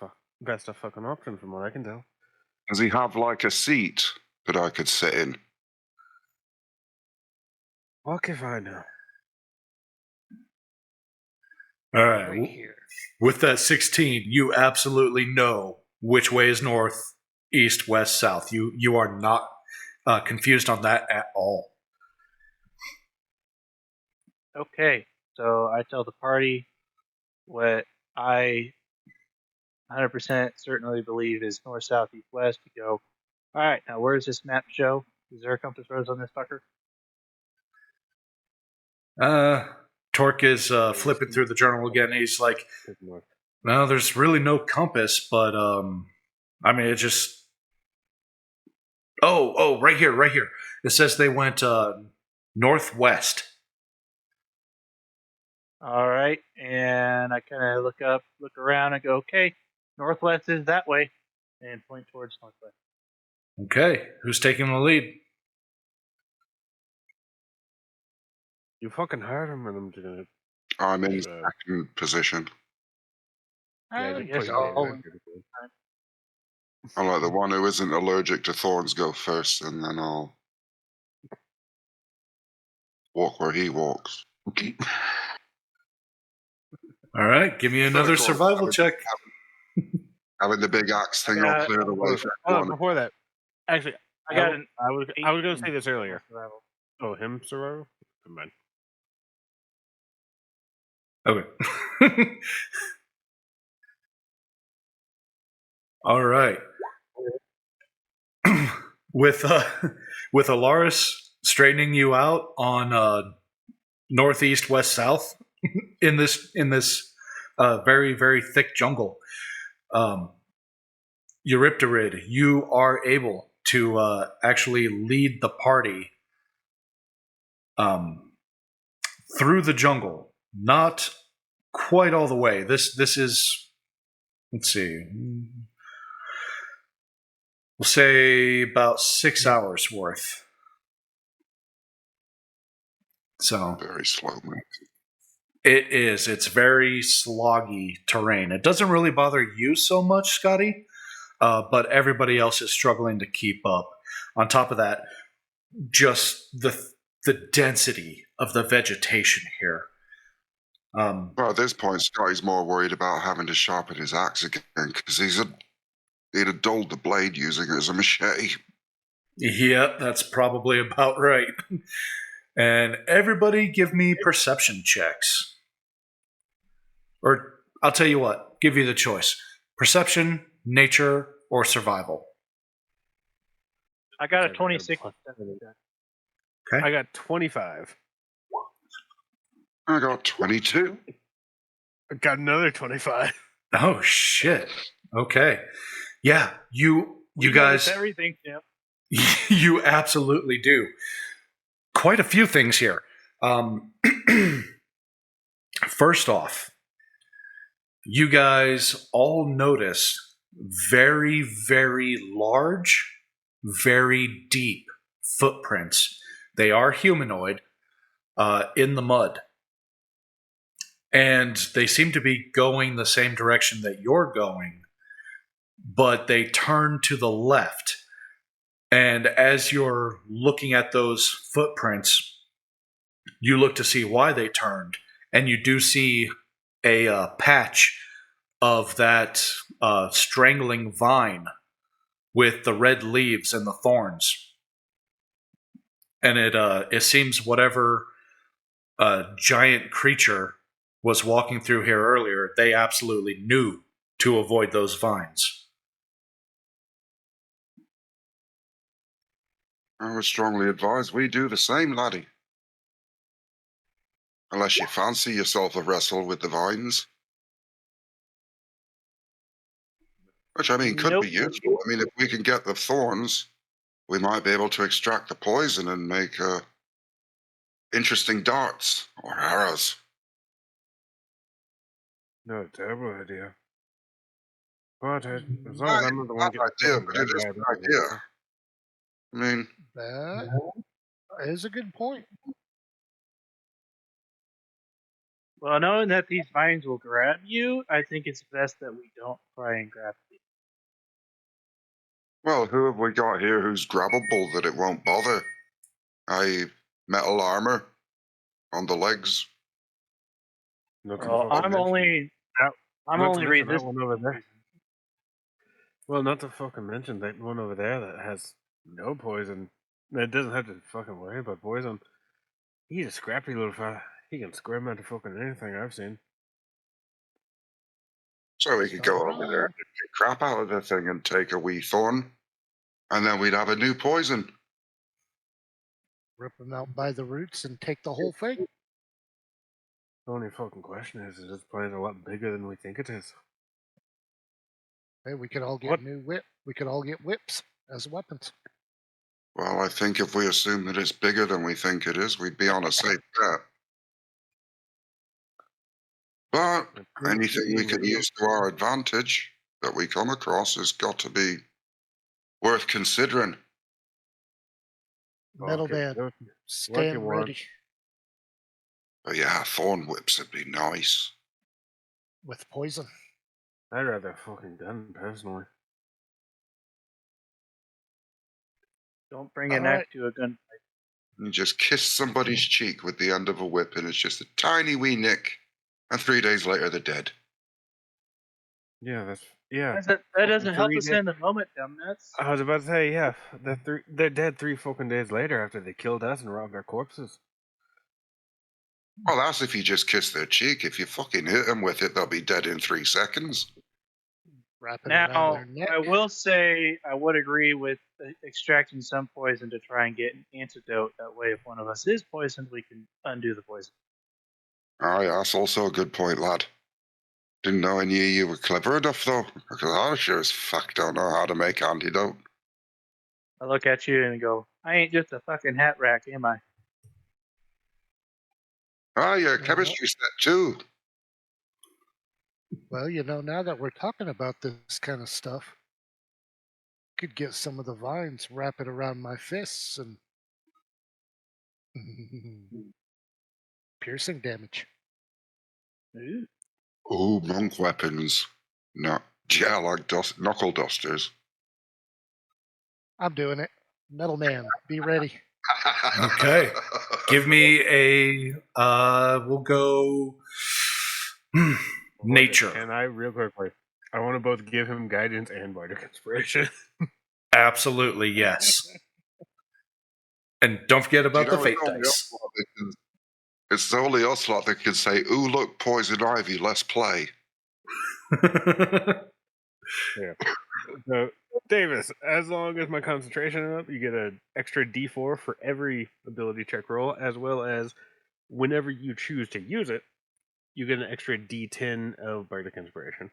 best of fucking option from what I can tell. Does he have like a seat that I could sit in? What if I know? All right. Right here. With that 16, you absolutely know which way is north, east, west, south. You are not confused on that at all. Okay, so I tell the party what I 100% certainly believe is north, south, east, west. You go, all right, now where does this map show? Is there a compass rose on this fucker? Torque is flipping through the journal again. He's like, no, there's really no compass, but I mean, it just. Oh, right here. It says they went northwest. All right, and I kind of look around, and go, okay, northwest is that way, and point towards northwest. Okay, who's taking the lead? You fucking hired him and I'm doing it. I'm in second position. Yeah, I guess I'll- I'll let the one who isn't allergic to thorns go first, and then I'll walk where he walks. All right, give me another survival check. Having the big axe thing will clear the way for everyone. Before that, actually, I got I was going to 18 say this earlier. survival. Oh, him survival? Never mind. Okay. All right. with with Alaris straightening you out on northeast, west, south in this very very thick jungle, Eurypterid, you are able to actually lead the party through the jungle. Not quite all the way. This is, let's see, we'll say about 6 hours worth. So Very slow, man. it is. It's very sloggy terrain. It doesn't really bother you so much, Scotty, but everybody else is struggling to keep up. On top of that, just the density of the vegetation here. Well, at this point, Scotty's more worried about having to sharpen his axe again because he'd have dulled the blade using it as a machete. Yep, that's probably about right. And everybody give me perception checks. Or I'll tell you what, give you the choice. Perception, nature, or survival. I got a 26. I got 25. I got 22. I got another 25. Oh shit. Okay. Yeah, you guys, everything, Tim. you absolutely do. Quite a few things here. First off, you guys all notice very, very large, very deep footprints. They are humanoid in the mud. And they seem to be going the same direction that you're going, but they turn to the left. And as you're looking at those footprints, you look to see why they turned, and you do see a patch of that strangling vine with the red leaves and the thorns. And it seems whatever giant creature was walking through here earlier, they absolutely knew to avoid those vines. I would strongly advise we do the same, laddie. Unless you fancy yourself a wrestle with the vines. Which, I mean, could be useful. I mean, if we can get the thorns, we might be able to extract the poison and make interesting darts or arrows. No, terrible idea. But as long as I'm not the one getting idea, but it is an idea. I mean, That is a good point. Well, knowing that these vines will grab you, I think it's best that we don't try and grab you. well, who have we got here who's grabbable that it won't bother? Metal armor on the legs. Well, I'm only resistant. One over there. Well, not to fucking mention that one over there that has no poison. It doesn't have to fucking worry about poison. He's a scrappy little fella. He can scrim out of fucking anything I've seen. So we could go over there and get crap out of the thing and take a wee thorn, and then we'd have a new poison. Rip them out by the roots and take the whole thing. The only fucking question is this place a lot bigger than we think it is? Hey, we could all get What? We could all get whips as weapons. Well, I think if we assume that it's bigger than we think it is, we'd be on a safe bet. But anything we can use to our advantage that we come across has got to be worth considering. Metal Okay, band, what you stand want. ready But yeah, thorn whips would be nice. with poison. I'd rather a fucking gun, personally. Don't bring an All axe to a gunfight. You just kiss somebody's cheek with the end of a whip, and it's just a tiny wee nick, and 3 days later they're dead. Yeah, That doesn't help us 3 days. in the moment, dumbnuts. I was about to say, yeah, they're dead 3 fucking days later after they killed us and robbed our corpses. Well, that's if you just kiss their cheek. If you fucking hit them with it, they'll be dead in 3 seconds. Wrap it around Now, their neck. I will say I would agree with extracting some poison to try and get an antidote. That way, if one of us is poisoned, we can undo the poison. Oh, yeah, that's also a good point, lad. Didn't know I knew you were clever enough, though, because I sure as fuck don't know how to make antidote. I look at you and go, I ain't just a fucking hat rack, am I? Ah, you're a Yeah. chemistry set too. Well, now that we're talking about this kind of stuff, could get some of the vines, wrap it around my fists, and piercing damage. Ooh. Ooh, monk weapons. No, yeah, like knuckle dusters. I'm doing it. Metal Man, be ready. Okay. Give me a. We'll go. Nature. And I, real quickly, I want to both give him guidance and bardic inspiration. Absolutely, yes. And don't forget about the fate dice. It's only Ocelot that can say, ooh, look, poison ivy, let's play. So, Davis, as long as my concentration is up, you get an extra D4 for every ability check roll, as well as whenever you choose to use it, you get an extra D10 of bardic inspiration.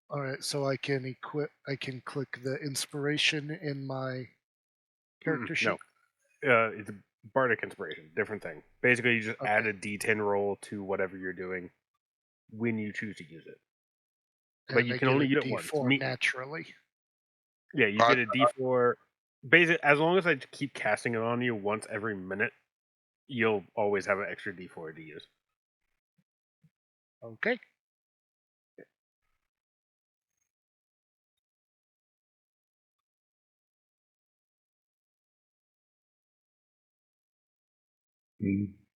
All right, so I can click the inspiration in my character sheet. No, it's a bardic inspiration, different thing. Basically, you just Okay. add a D10 roll to whatever you're doing when you choose to use it. And But you I can get only a use it once. D4 naturally. Yeah, you get a D4. Basically, as long as I keep casting it on you once every minute, you'll always have an extra D4 to use. Okay.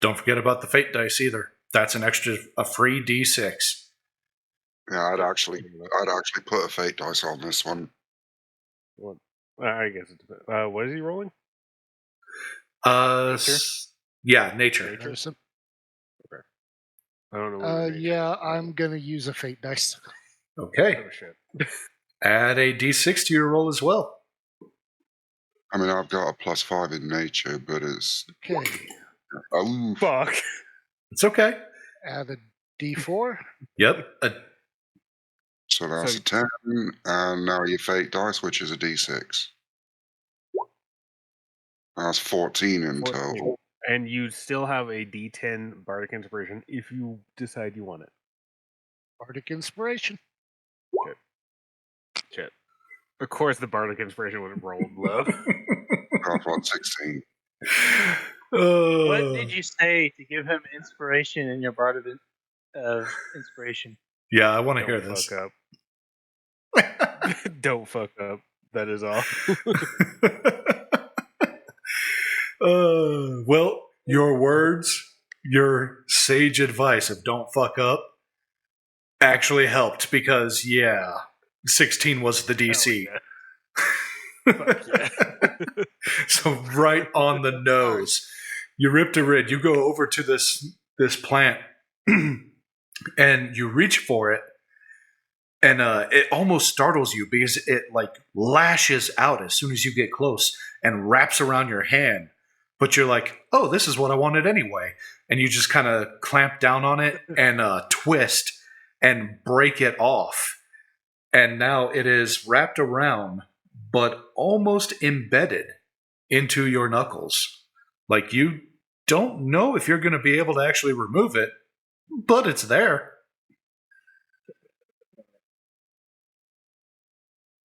Don't forget about the fate dice either. That's a free D6. Yeah, I'd actually put a fate dice on this one. Well, I guess it depends. What is he rolling? Nature? Yeah, nature. Medicine. Okay. I don't know. What Yeah, I'm gonna use a fate dice. Okay. Oh shit. Add a D6 to your roll as well. I mean, I've got a +5 in nature, but it's... Okay. Oh, Fuck. It's okay. Add a D4. Yep. so that's So- a 10, and now your fate dice, which is a D6. That's 14 in 14. total. And you still have a D10 bardic inspiration if you decide you want it. Bardic inspiration. Shit. Of course, the bardic inspiration would have rolled low. I've got 16. What did you say to give him inspiration in your bard of inspiration? Yeah, I want to Don't hear this. fuck up. Don't fuck up. That is all. Well, your words, your sage advice of don't fuck up actually helped because, 16 was the DC. Fuck yeah. So right on the nose. You ripped a rid. You go over to this plant and you reach for it, and it almost startles you because it like lashes out as soon as you get close and wraps around your hand. But you're like, oh, this is what I wanted anyway. And you just kind of clamp down on it and twist and break it off. And now it is wrapped around, but almost embedded into your knuckles. Like you don't know if you're going to be able to actually remove it, but it's there.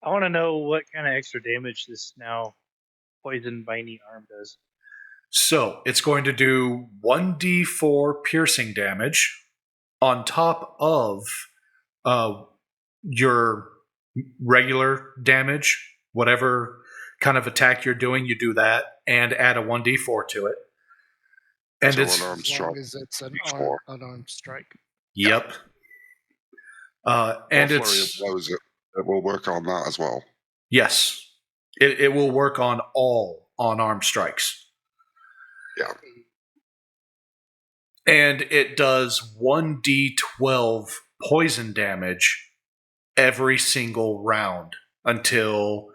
I want to know what kind of extra damage this now poison binding arm does. So it's going to do 1d4 piercing damage on top of your regular damage. Whatever kind of attack you're doing, you do that and add a 1d4 to it. And So it's unarmed As strike. long as it's an D4. unarmed strike. yep. And Or it's flurry of blows, it will work on that as well. yes, it will work on all unarmed strikes. Yeah. And it does 1d12 poison damage every single round until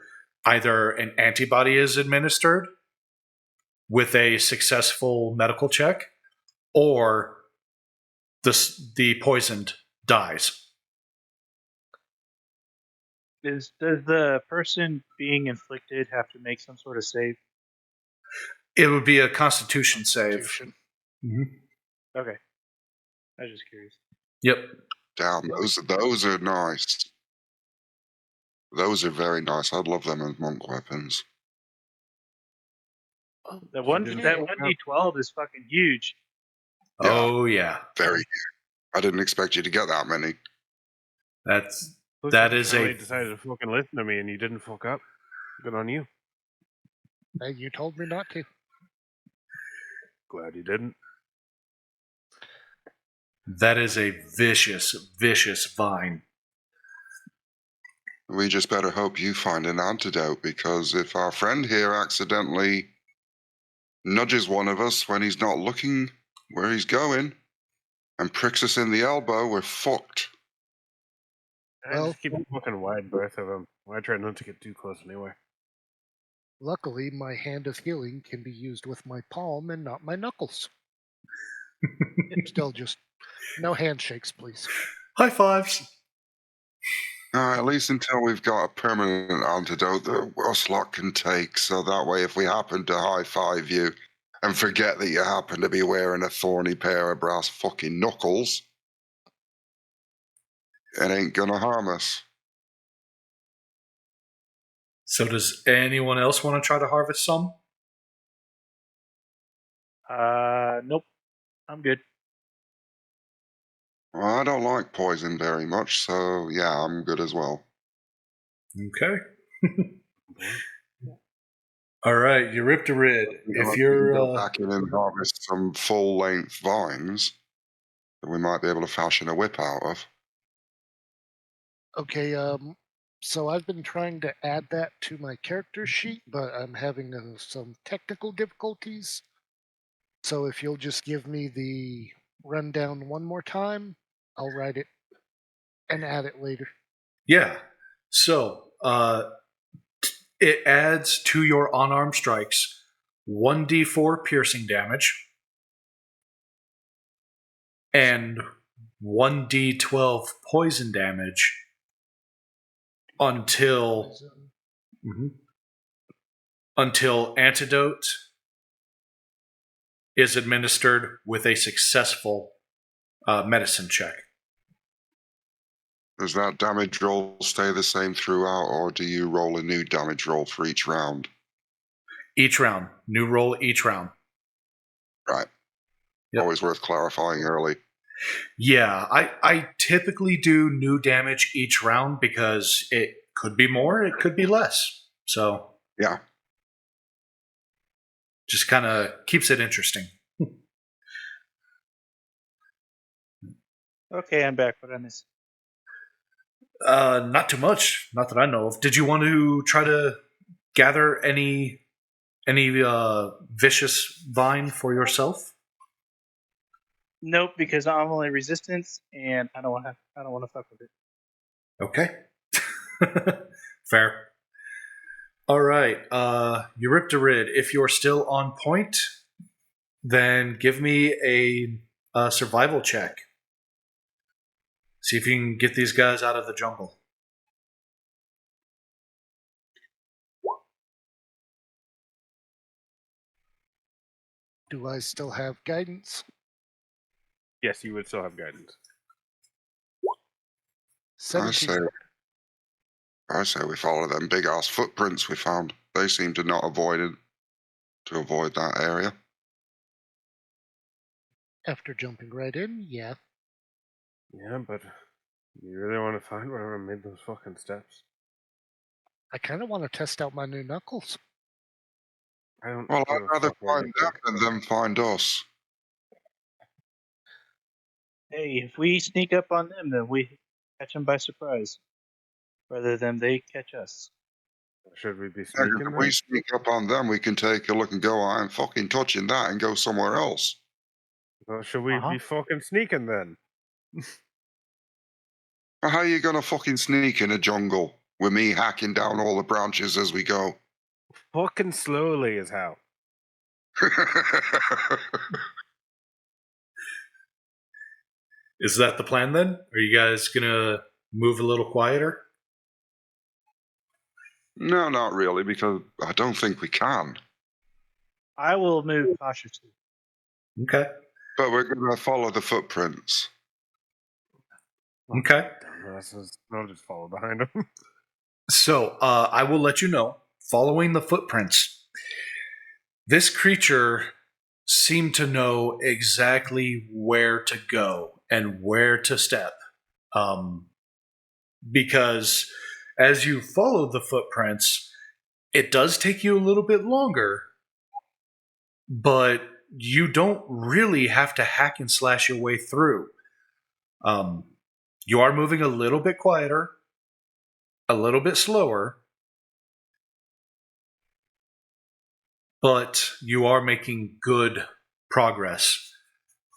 either an antibody is administered with a successful medical check or the poisoned dies. Does the person being inflicted have to make some sort of save? It would be a Constitution save. Constitution. Okay. I was just curious. Yep. Damn, those are nice. Those are very nice. I'd love them as monk weapons. That didn't that fuck up. 1d12 is fucking huge. Yeah. Oh yeah. Very. I didn't expect you to get that many. That is Finally a decided to fucking listen to me, and you didn't fuck up. Good on you. And you told me not to. Glad you didn't. that is a vicious, vicious vine. We just better hope you find an antidote, because if our friend here accidentally nudges one of us when he's not looking where he's going and pricks us in the elbow, we're fucked. I Well- just keep a fucking wide berth of him. I try not to get too close anyway. Luckily, my hand of healing can be used with my palm and not my knuckles. Still just no handshakes, please. High fives. At least until we've got a permanent antidote that Ocelot can take, so that way if we happen to high-five you and forget that you happen to be wearing a thorny pair of brass fucking knuckles, it ain't gonna harm us. So does anyone else want to try to harvest some? Nope. I'm good. Well, I don't like poison very much, so yeah, I'm good as well. Okay. All right, Eurypterid. If you're go back in and harvest some full-length vines that we might be able to fashion a whip out of. Okay, so I've been trying to add that to my character sheet, but I'm having some technical difficulties. So if you'll just give me the rundown one more time, I'll write it and add it later. yeah. So it adds to your unarmed strikes 1d4 piercing damage and 1d12 poison damage until antidote is administered with a successful medicine check. Does that damage roll stay the same throughout, or do you roll a new damage roll for each round? Each round. New roll each round. Right. Yep. Always worth clarifying early. Yeah, I typically do new damage each round because it could be more, it could be less. So Yeah. just kind of keeps it interesting. Okay, I'm back. What I miss? Not too much, not that I know of. Did you want to try to gather any vicious vine for yourself? Nope, because I'm only resistance, and I don't want to fuck with it. Okay. Fair. All right. Eurypterid, if you're still on point, then give me a survival check. See if you can get these guys out of the jungle. Do I still have guidance? Yes, you would still have guidance. 17. I say we follow them big ass footprints we found. They seem to not avoid that area. After jumping right in, yeah. Yeah, but you really want to find whatever made those fucking steps? I kind of want to test out my new knuckles. I don't. Well, give I'd a rather fuck what find you them think. than them find us. Hey, if we sneak up on them, then we catch them by surprise, rather than they catch us. Should we be Yeah, 'cause sneaking? if then? we sneak up on them, we can take a look and go, I ain't fucking touching that, and go somewhere else. Well, should we be fucking sneaking then? How are you gonna fucking sneak in a jungle with me hacking down all the branches as we go? Fucking slowly as how. Is that the plan then? Are you guys gonna move a little quieter? No, not really, because I don't think we can. I will move cautiously. Okay. But we're gonna follow the footprints. Okay. I'll just follow behind him. So I will let you know, following the footprints, this creature seemed to know exactly where to go and where to step. Because as you follow the footprints, it does take you a little bit longer, but you don't really have to hack and slash your way through. You are moving a little bit quieter, a little bit slower, but you are making good progress.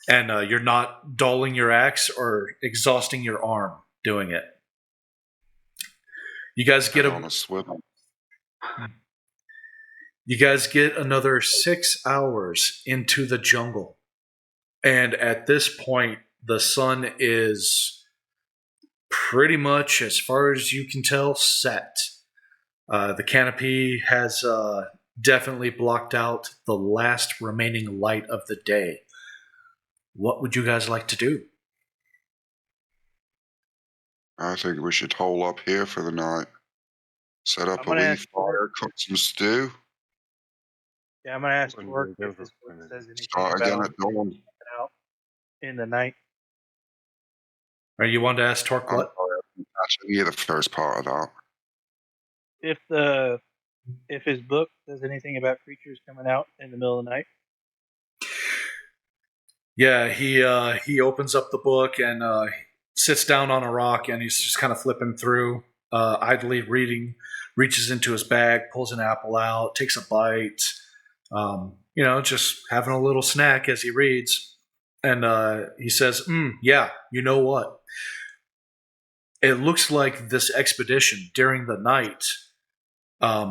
And you're not dulling your axe or exhausting your arm doing it. You guys get On a swivel. You guys get another 6 hours into the jungle. And at this point, the sun is pretty much, as far as you can tell, set. The canopy has definitely blocked out the last remaining light of the day. What would you guys like to do? I think we should hole up here for the night. Set up I'm a gonna wee ask fire, cook some stew. Yeah, I'm gonna ask When Torque we go if his for- book says anything Start again about at dawn. coming out in the night. Or you want to ask Torque I'm what? sorry, I didn't catch any of the first part of that. If his book says anything about creatures coming out in the middle of the night. Yeah, he opens up the book and sits down on a rock, and he's just kind of flipping through, idly reading. Reaches into his bag, pulls an apple out, takes a bite. Just having a little snack as he reads, and he says, "Yeah, you know what? It looks like this expedition during the night. A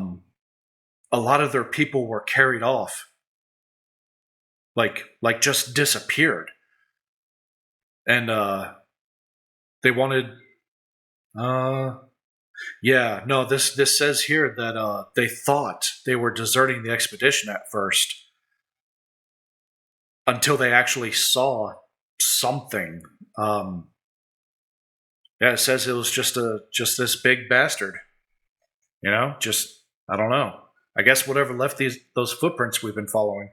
lot of their people were carried off." Like just disappeared, and they wanted. This says here that they thought they were deserting the expedition at first, until they actually saw something. It says it was just this big bastard. Just I don't know. I guess whatever left those footprints we've been following.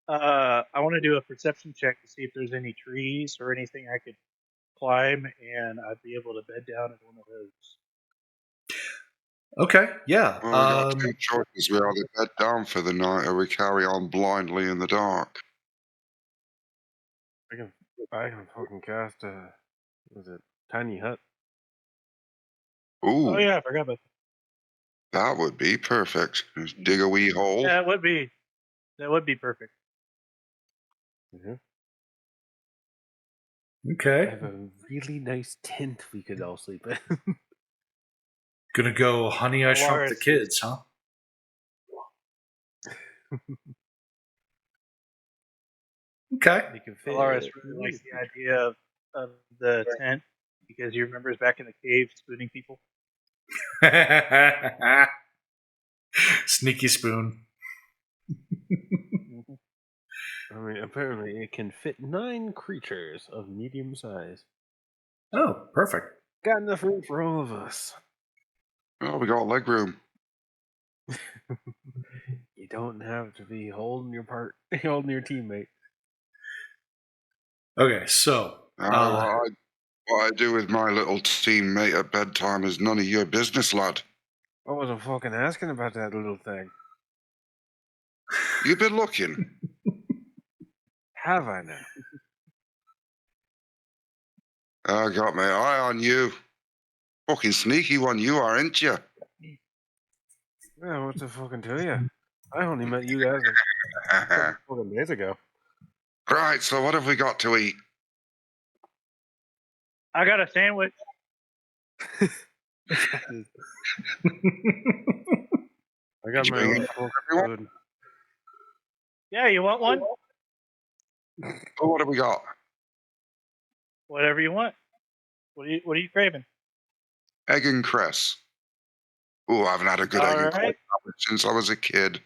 I want to do a perception check to see if there's any trees or anything I could climb, and I'd be able to bed down in one of those. Okay, yeah. Well, we got two choices. We either bed down for the night or we carry on blindly in the dark. I can fucking cast a tiny hut. Ooh, Oh yeah, I forgot about that would be perfect. Just dig a wee hole. that. Yeah, that would be perfect. Mm-hmm. I Okay. have a really nice tent we could all sleep in. Gonna go Honey, I Shrunk the Polaris. Kids, huh? Okay. You can fit Polaris really likes the idea of the tent because he remembers back in the cave spooning people. Sneaky spoon. I mean, apparently it can fit 9 creatures of medium size. Oh, perfect. Got enough room for all of us. Oh, we got leg room. You don't have to be holding your teammate. Okay, so What I do with my little teammate at bedtime is none of your business, lad. I wasn't fucking asking about that little thing. You've been looking. Have I now? I got my eye on you. Fucking sneaky one you are, ain't you? Yeah, what to fucking tell you? I only met you guys a couple of days ago. Right, so what have we got to eat? I got a sandwich. I got Did you my bring own it, smoked everyone? food. Yeah, you want one? Oh, what have we got? Whatever you want. What are you craving? Egg and cress. Oh, I haven't had a good egg All and cress right, sandwich since I was a kid.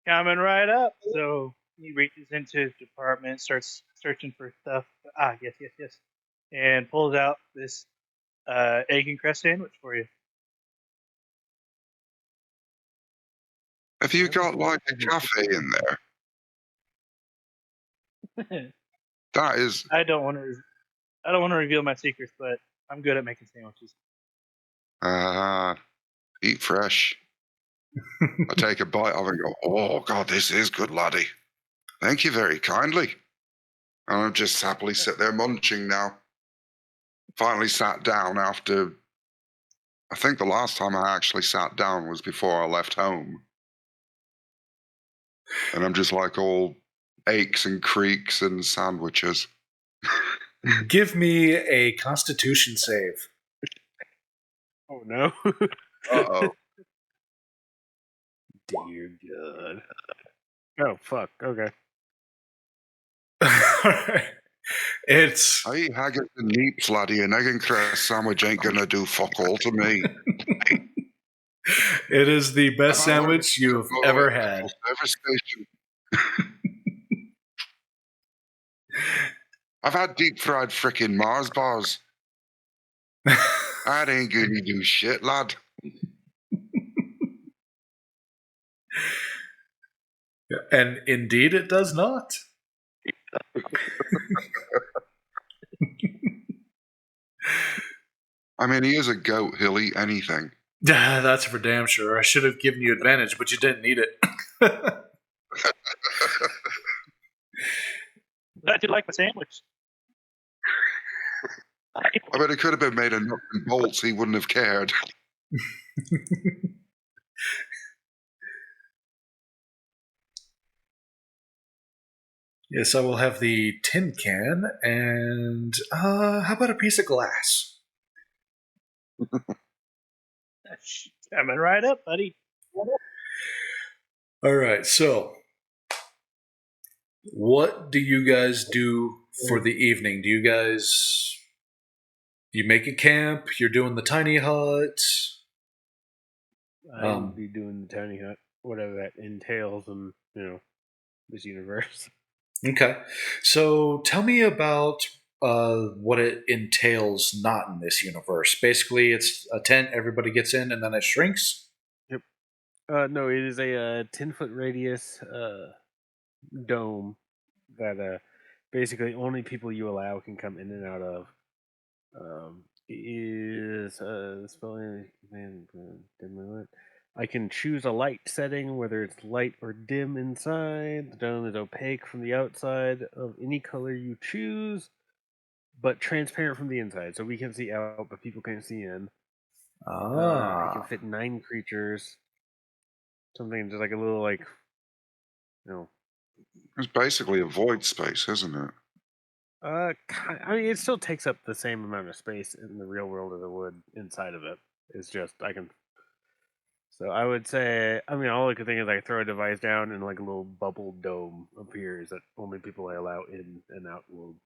coming right up. So he reaches into his department, starts searching for stuff. Ah, yes, and pulls out this egg and crust sandwich for you. Have you got like a cafe in there? That is, I don't want to reveal my secrets, but I'm good at making sandwiches. eat fresh. I take a bite of it and go, oh, God, this is good, laddie. Thank you very kindly. And I'll just happily sit there munching now. Finally sat down after, I think the last time I actually sat down was before I left home. And I'm just like all aches and creaks and sandwiches. Give me a Constitution save. Oh no. Uh-oh. Dear God. Oh fuck. Okay. It's I eat haggis and neeps, laddie. An egg and cress sandwich ain't gonna do fuck all to me. it is the best Have I ordered sandwich you've some ever at the had. service station? I've had deep fried frickin' Mars bars. That ain't gonna do shit, lad. And indeed, it does not. I mean, he is a goat. He'll eat anything. That's for damn sure. I should have given you advantage, but you didn't need it. Glad you like my sandwich. I bet it could have been made of nuts and bolts. He wouldn't have cared. Yes, I will have the tin can, and how about a piece of glass? Coming right up, buddy. All right, so what do you guys do for the evening? Do you make a camp? You're doing the tiny hut? I would be doing the tiny hut, whatever that entails, in this universe. Okay, so tell me about what it entails not in this universe. Basically, it's a tent, everybody gets in, and then it shrinks. Yep. No, it is a 10-foot radius dome that basically only people you allow can come in and out of. Is spelling dim lit. I can choose a light setting, whether it's light or dim inside. The dome is opaque from the outside of any color you choose, but transparent from the inside, so we can see out, but people can't see in. It can fit 9 creatures. Something just like a little It's basically a void space, isn't it? I mean, it still takes up the same amount of space in the real world as it would inside of it. It's just So I would say, I mean, all I could think is I throw a device down and like a little bubble dome appears that only people I allow in and out will,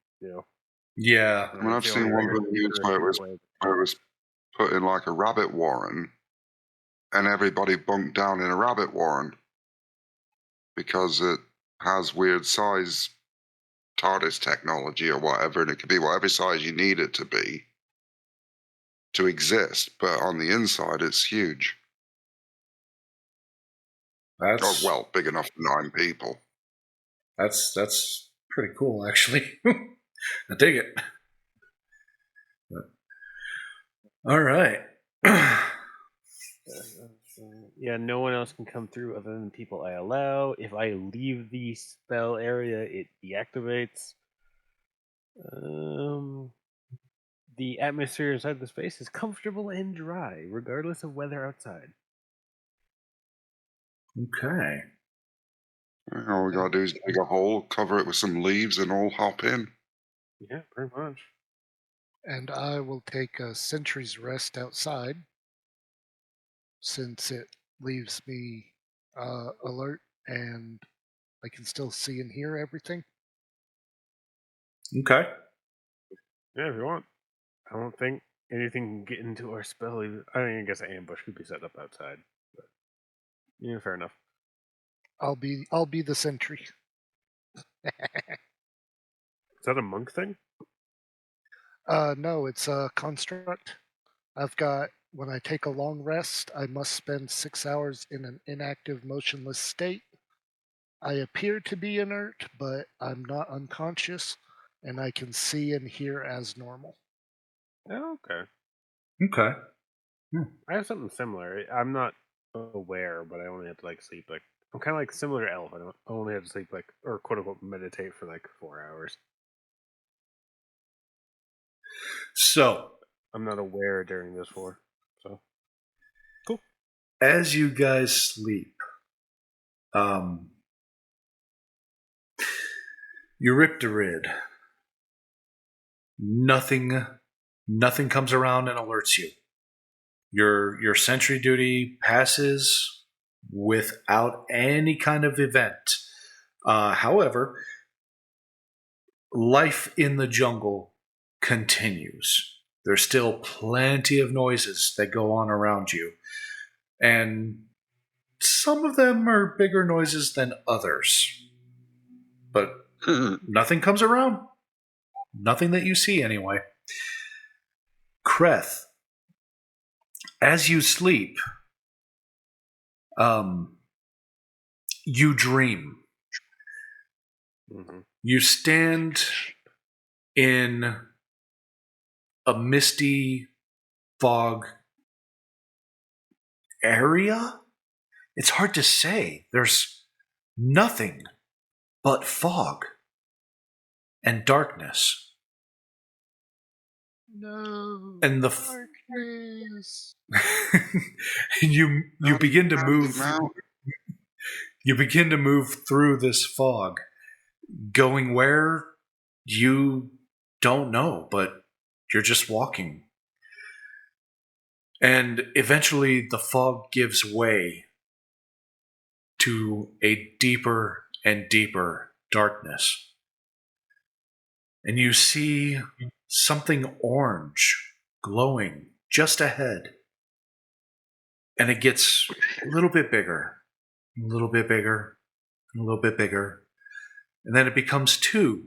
Yeah. I mean, I've seen one video where it was put in like a rabbit warren, and everybody bunked down in a rabbit warren because it has weird size TARDIS technology or whatever, and it could be whatever size you need it to be to exist, but on the inside it's huge. That's Big enough for 9 people. that's pretty cool, actually. I dig it. All right. Yeah, no one else can come through other than people I allow. If I leave the spell area, it deactivates. The atmosphere inside the space is comfortable and dry, regardless of weather outside. Okay. All we gotta do is dig a hole, cover it with some leaves, and all hop in. Yeah, pretty much. And I will take a sentry's rest outside, since it leaves me alert and I can still see and hear everything. Okay. Yeah, if you want. I don't think anything can get into our spell. I guess an ambush could be set up outside. But, yeah, fair enough. I'll be the sentry. Is that a monk thing? No, it's a construct. I've got, when I take a long rest, I must spend 6 hours in an inactive, motionless state. I appear to be inert, but I'm not unconscious, and I can see and hear as normal. Oh, okay. Okay. I have something similar. I'm not aware, but I only have to sleep I'm kind of similar to Elf. I only have to sleep or quote unquote meditate for 4 hours. So, I'm not aware during this 4. So cool. as you guys sleep, Eurypterid, nothing comes around and alerts you. Your sentry duty passes without any kind of event. However, life in the jungle continues. There's still plenty of noises that go on around you. And some of them are bigger noises than others. But nothing comes around. Nothing that you see, anyway. Kreth, as you sleep, you dream. Mm-hmm. You stand in a misty fog area? It's hard to say. There's nothing but fog and darkness. No. And the darkness. and you begin to move. Now, You begin to move through this fog, going where you don't know, but you're just walking. And eventually the fog gives way to a deeper and deeper darkness. And you see something orange glowing just ahead. And it gets a little bit bigger, a little bit bigger, a little bit bigger. And then it becomes 2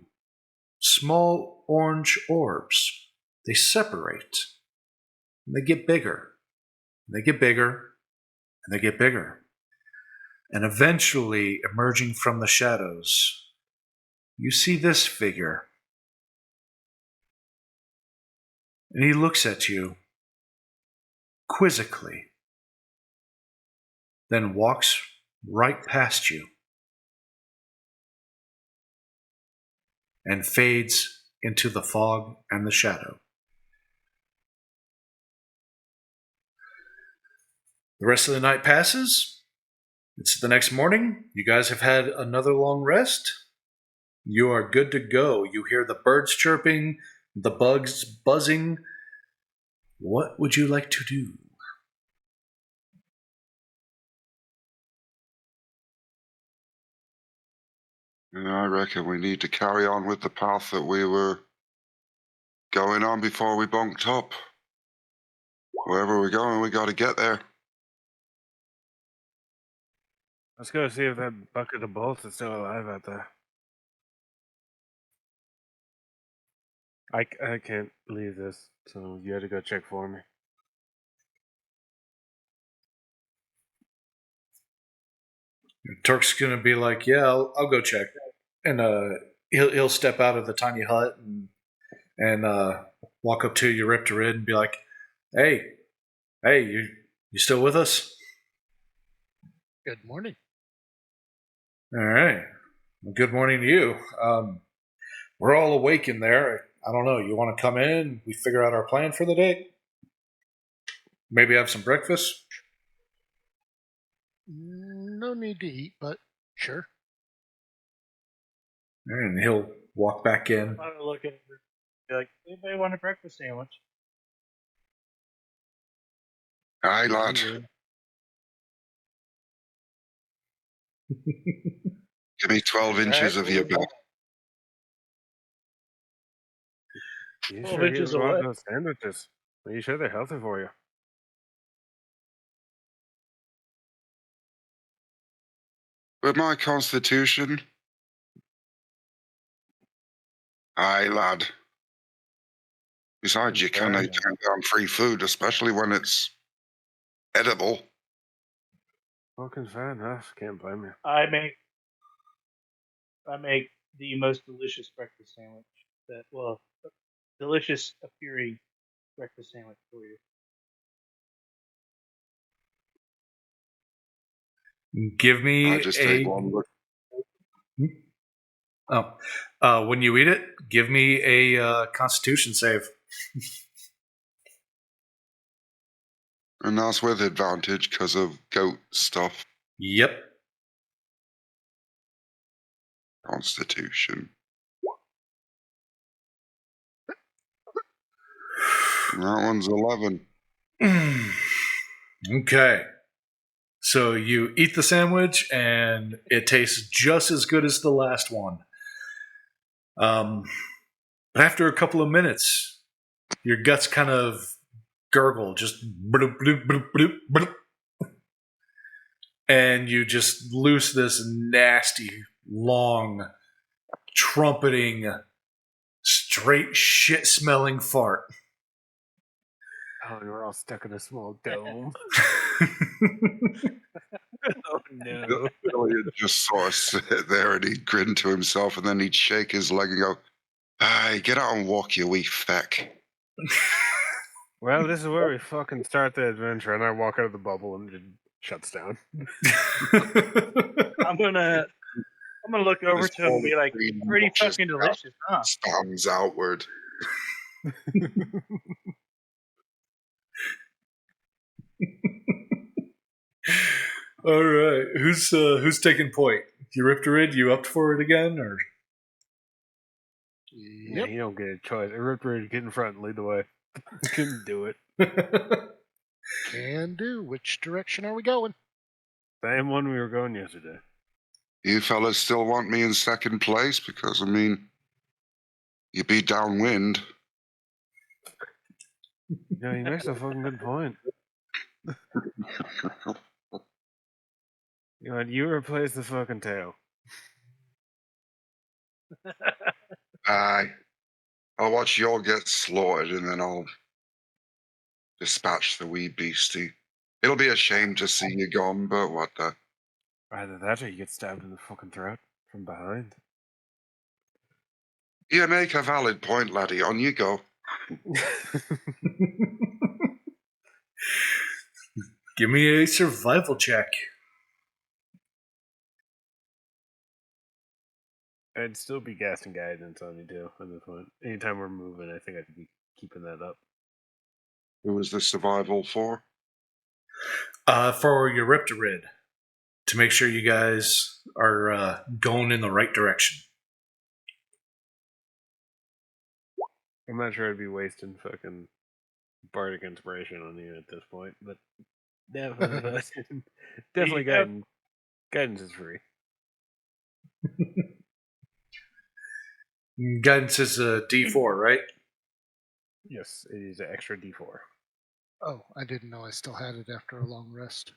small orange orbs. They separate. And they get bigger. And they get bigger. And they get bigger. And eventually, emerging from the shadows, you see this figure. And he looks at you quizzically, then walks right past you and fades into the fog and the shadow. The rest of the night passes. It's the next morning. You guys have had another long rest. You are good to go. You hear the birds chirping, the bugs buzzing. What would you like to do? I reckon we need to carry on with the path that we were going on before we bunked up. Wherever we're going, we got to get there. Let's go see if that bucket of bolts is still alive out there. I can't leave this, so you had to go check for me. Turk's gonna be like, "Yeah, I'll go check," and he'll step out of the tiny hut and walk up to Eurypterid and be like, "Hey, you still with us?" Good morning. All right. Well, good morning to you. We're all awake in there. I don't know. You want to come in? We figure out our plan for the day. Maybe have some breakfast. No need to eat, but sure. And he'll walk back in. I'm gonna look at it. Be like, anybody want a breakfast sandwich? Aye, I'm lad. good. Give me 12 inches of your back. You 12 sure inches you of want what? those sandwiches? Are you sure they're healthy for you? With my constitution? Aye, lad. Besides, you Fair cannot enough. turn down free food, especially when it's edible. Fucking fair enough. Can't blame you. I make the most delicious breakfast sandwich. Delicious appearing breakfast sandwich for you. Give me I just a. take one look. When you eat it, give me a Constitution save. And that's with advantage because of goat stuff. Yep. Constitution. And that one's 11. Okay. So you eat the sandwich, and it tastes just as good as the last one. But after a couple of minutes, your guts kind of gurgle, just bloop, bloop, bloop, bloop, bloop. And you just loose this nasty, long, trumpeting, straight shit-smelling fart. Oh, and we're all stuck in a small dome. Oh no. Elliot just sort of sit there and he'd grin to himself and then he'd shake his leg and go, "Aye, get out and walk, you wee feck." Well, this is where we fucking start the adventure, and I walk out of the bubble and it shuts down. I'm gonna look over This to him and be like, green pretty watches fucking delicious, huh? stands outward. All right, who's taking point? Eurypterid, you up for it again, or? Yeah, you don't get a choice. Ripper, get in front and lead the way. Couldn't do it. Can do. Which direction are we going? Same one we were going yesterday. You fellas still want me in second place? Because, I mean, you be downwind. Yeah, he makes a fucking good point. You know, you replace the fucking tail. Aye. I'll watch you all get slaughtered and then I'll dispatch the wee beastie. It'll be a shame to see you gone, but what the... Either that or you get stabbed in the fucking throat from behind. You make a valid point, laddie. On you go. Give me a survival check. I'd still be casting guidance on you too at this point. Anytime we're moving, I think I'd be keeping that up. Who was the survival for? For Eurypterid, to make sure you guys are going in the right direction. I'm not sure I'd be wasting fucking bardic inspiration on you at this point, but definitely, definitely guidance. Guidance is free. Guidance is a D4, right? Yes, it is an extra D4. Oh, I didn't know I still had it after a long rest.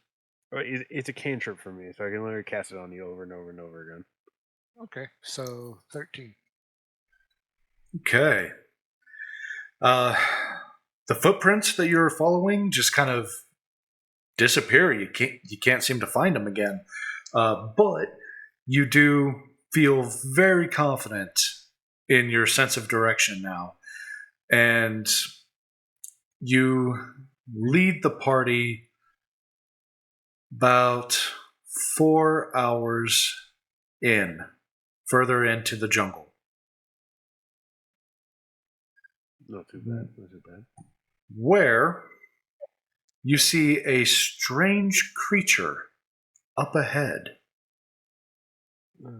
It's a cantrip for me, so I can literally cast it on you over and over and over again. Okay, so 13. Okay. The footprints that you're following just kind of disappear. You can't seem to find them again. But you do feel very confident in your sense of direction now. And you lead the party about 4 hours further into the jungle. Not too bad. Not too bad. Where you see a strange creature up ahead. I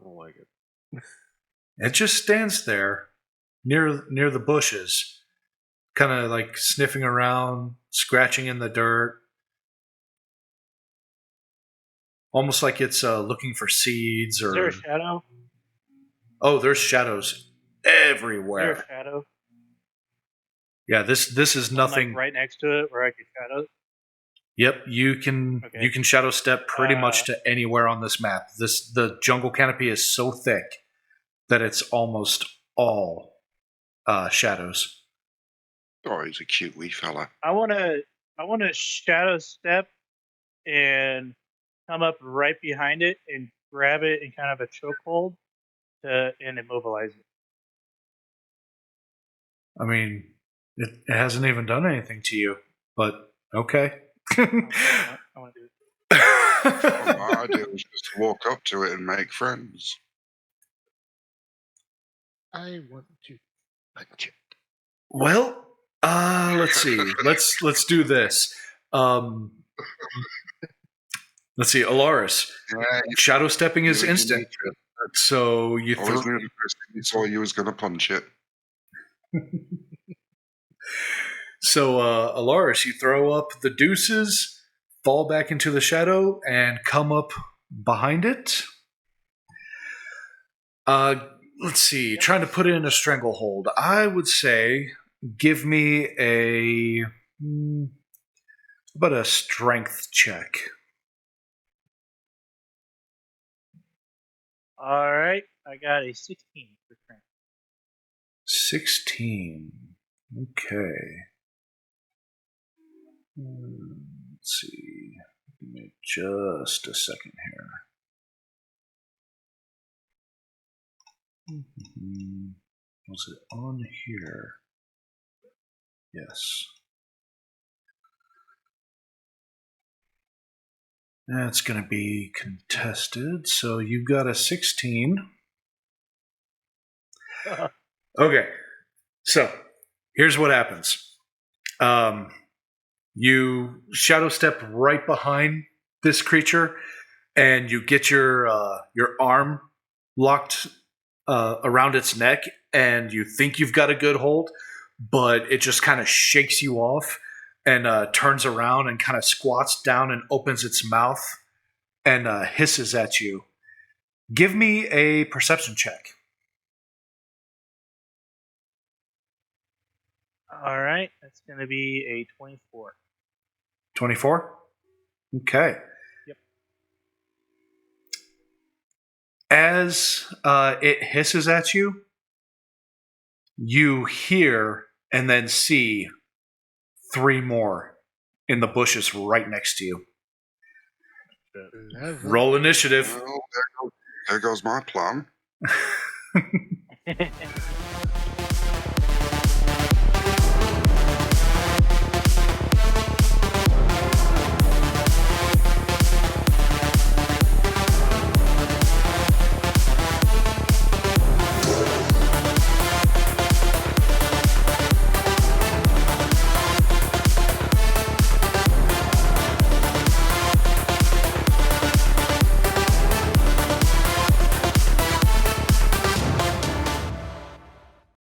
don't like it. It just stands there near the bushes, kind of like sniffing around, scratching in the dirt, almost like it's looking for seeds Is there or. a shadow? Oh, there's shadows Is there everywhere. a shadow? Yeah, this is One, nothing. like, right next to it where I could shadow. Yep, you can shadow step pretty much to anywhere on this map. The jungle canopy is so thick that it's almost all shadows. Oh, he's a cute wee fella. I wanna shadow step and come up right behind it and grab it in kind of a chokehold and immobilize it. I mean, it hasn't even done anything to you, but okay. I want to do it. What my idea was just to walk up to it and make friends. I want to punch it. Well, let's see. Let's do this. Let's see, Alaris. Yeah, Shadow stepping is you instant, need to. so you I was near the first thing you saw you was going to punch it. So, Alaris, you throw up the deuces, fall back into the shadow, and come up behind it. Let's see. Trying to put it in a stranglehold. I would say give me about a strength check. All right, I got a 16 for strength. 16. Okay. Let's see. Give me just a second here. Was it on here? Yes. That's going to be contested. So you've got a 16. Okay. So here's what happens. You shadow step right behind this creature, and you get your arm locked around its neck, and you think you've got a good hold, but it just kind of shakes you off and turns around and kind of squats down and opens its mouth and hisses at you. Give me a perception check. All right, that's going to be a 24. 24? Okay. Yep. As it hisses at you, you hear and then see 3 more in the bushes right next to you. Roll initiative. Well, there goes my plan.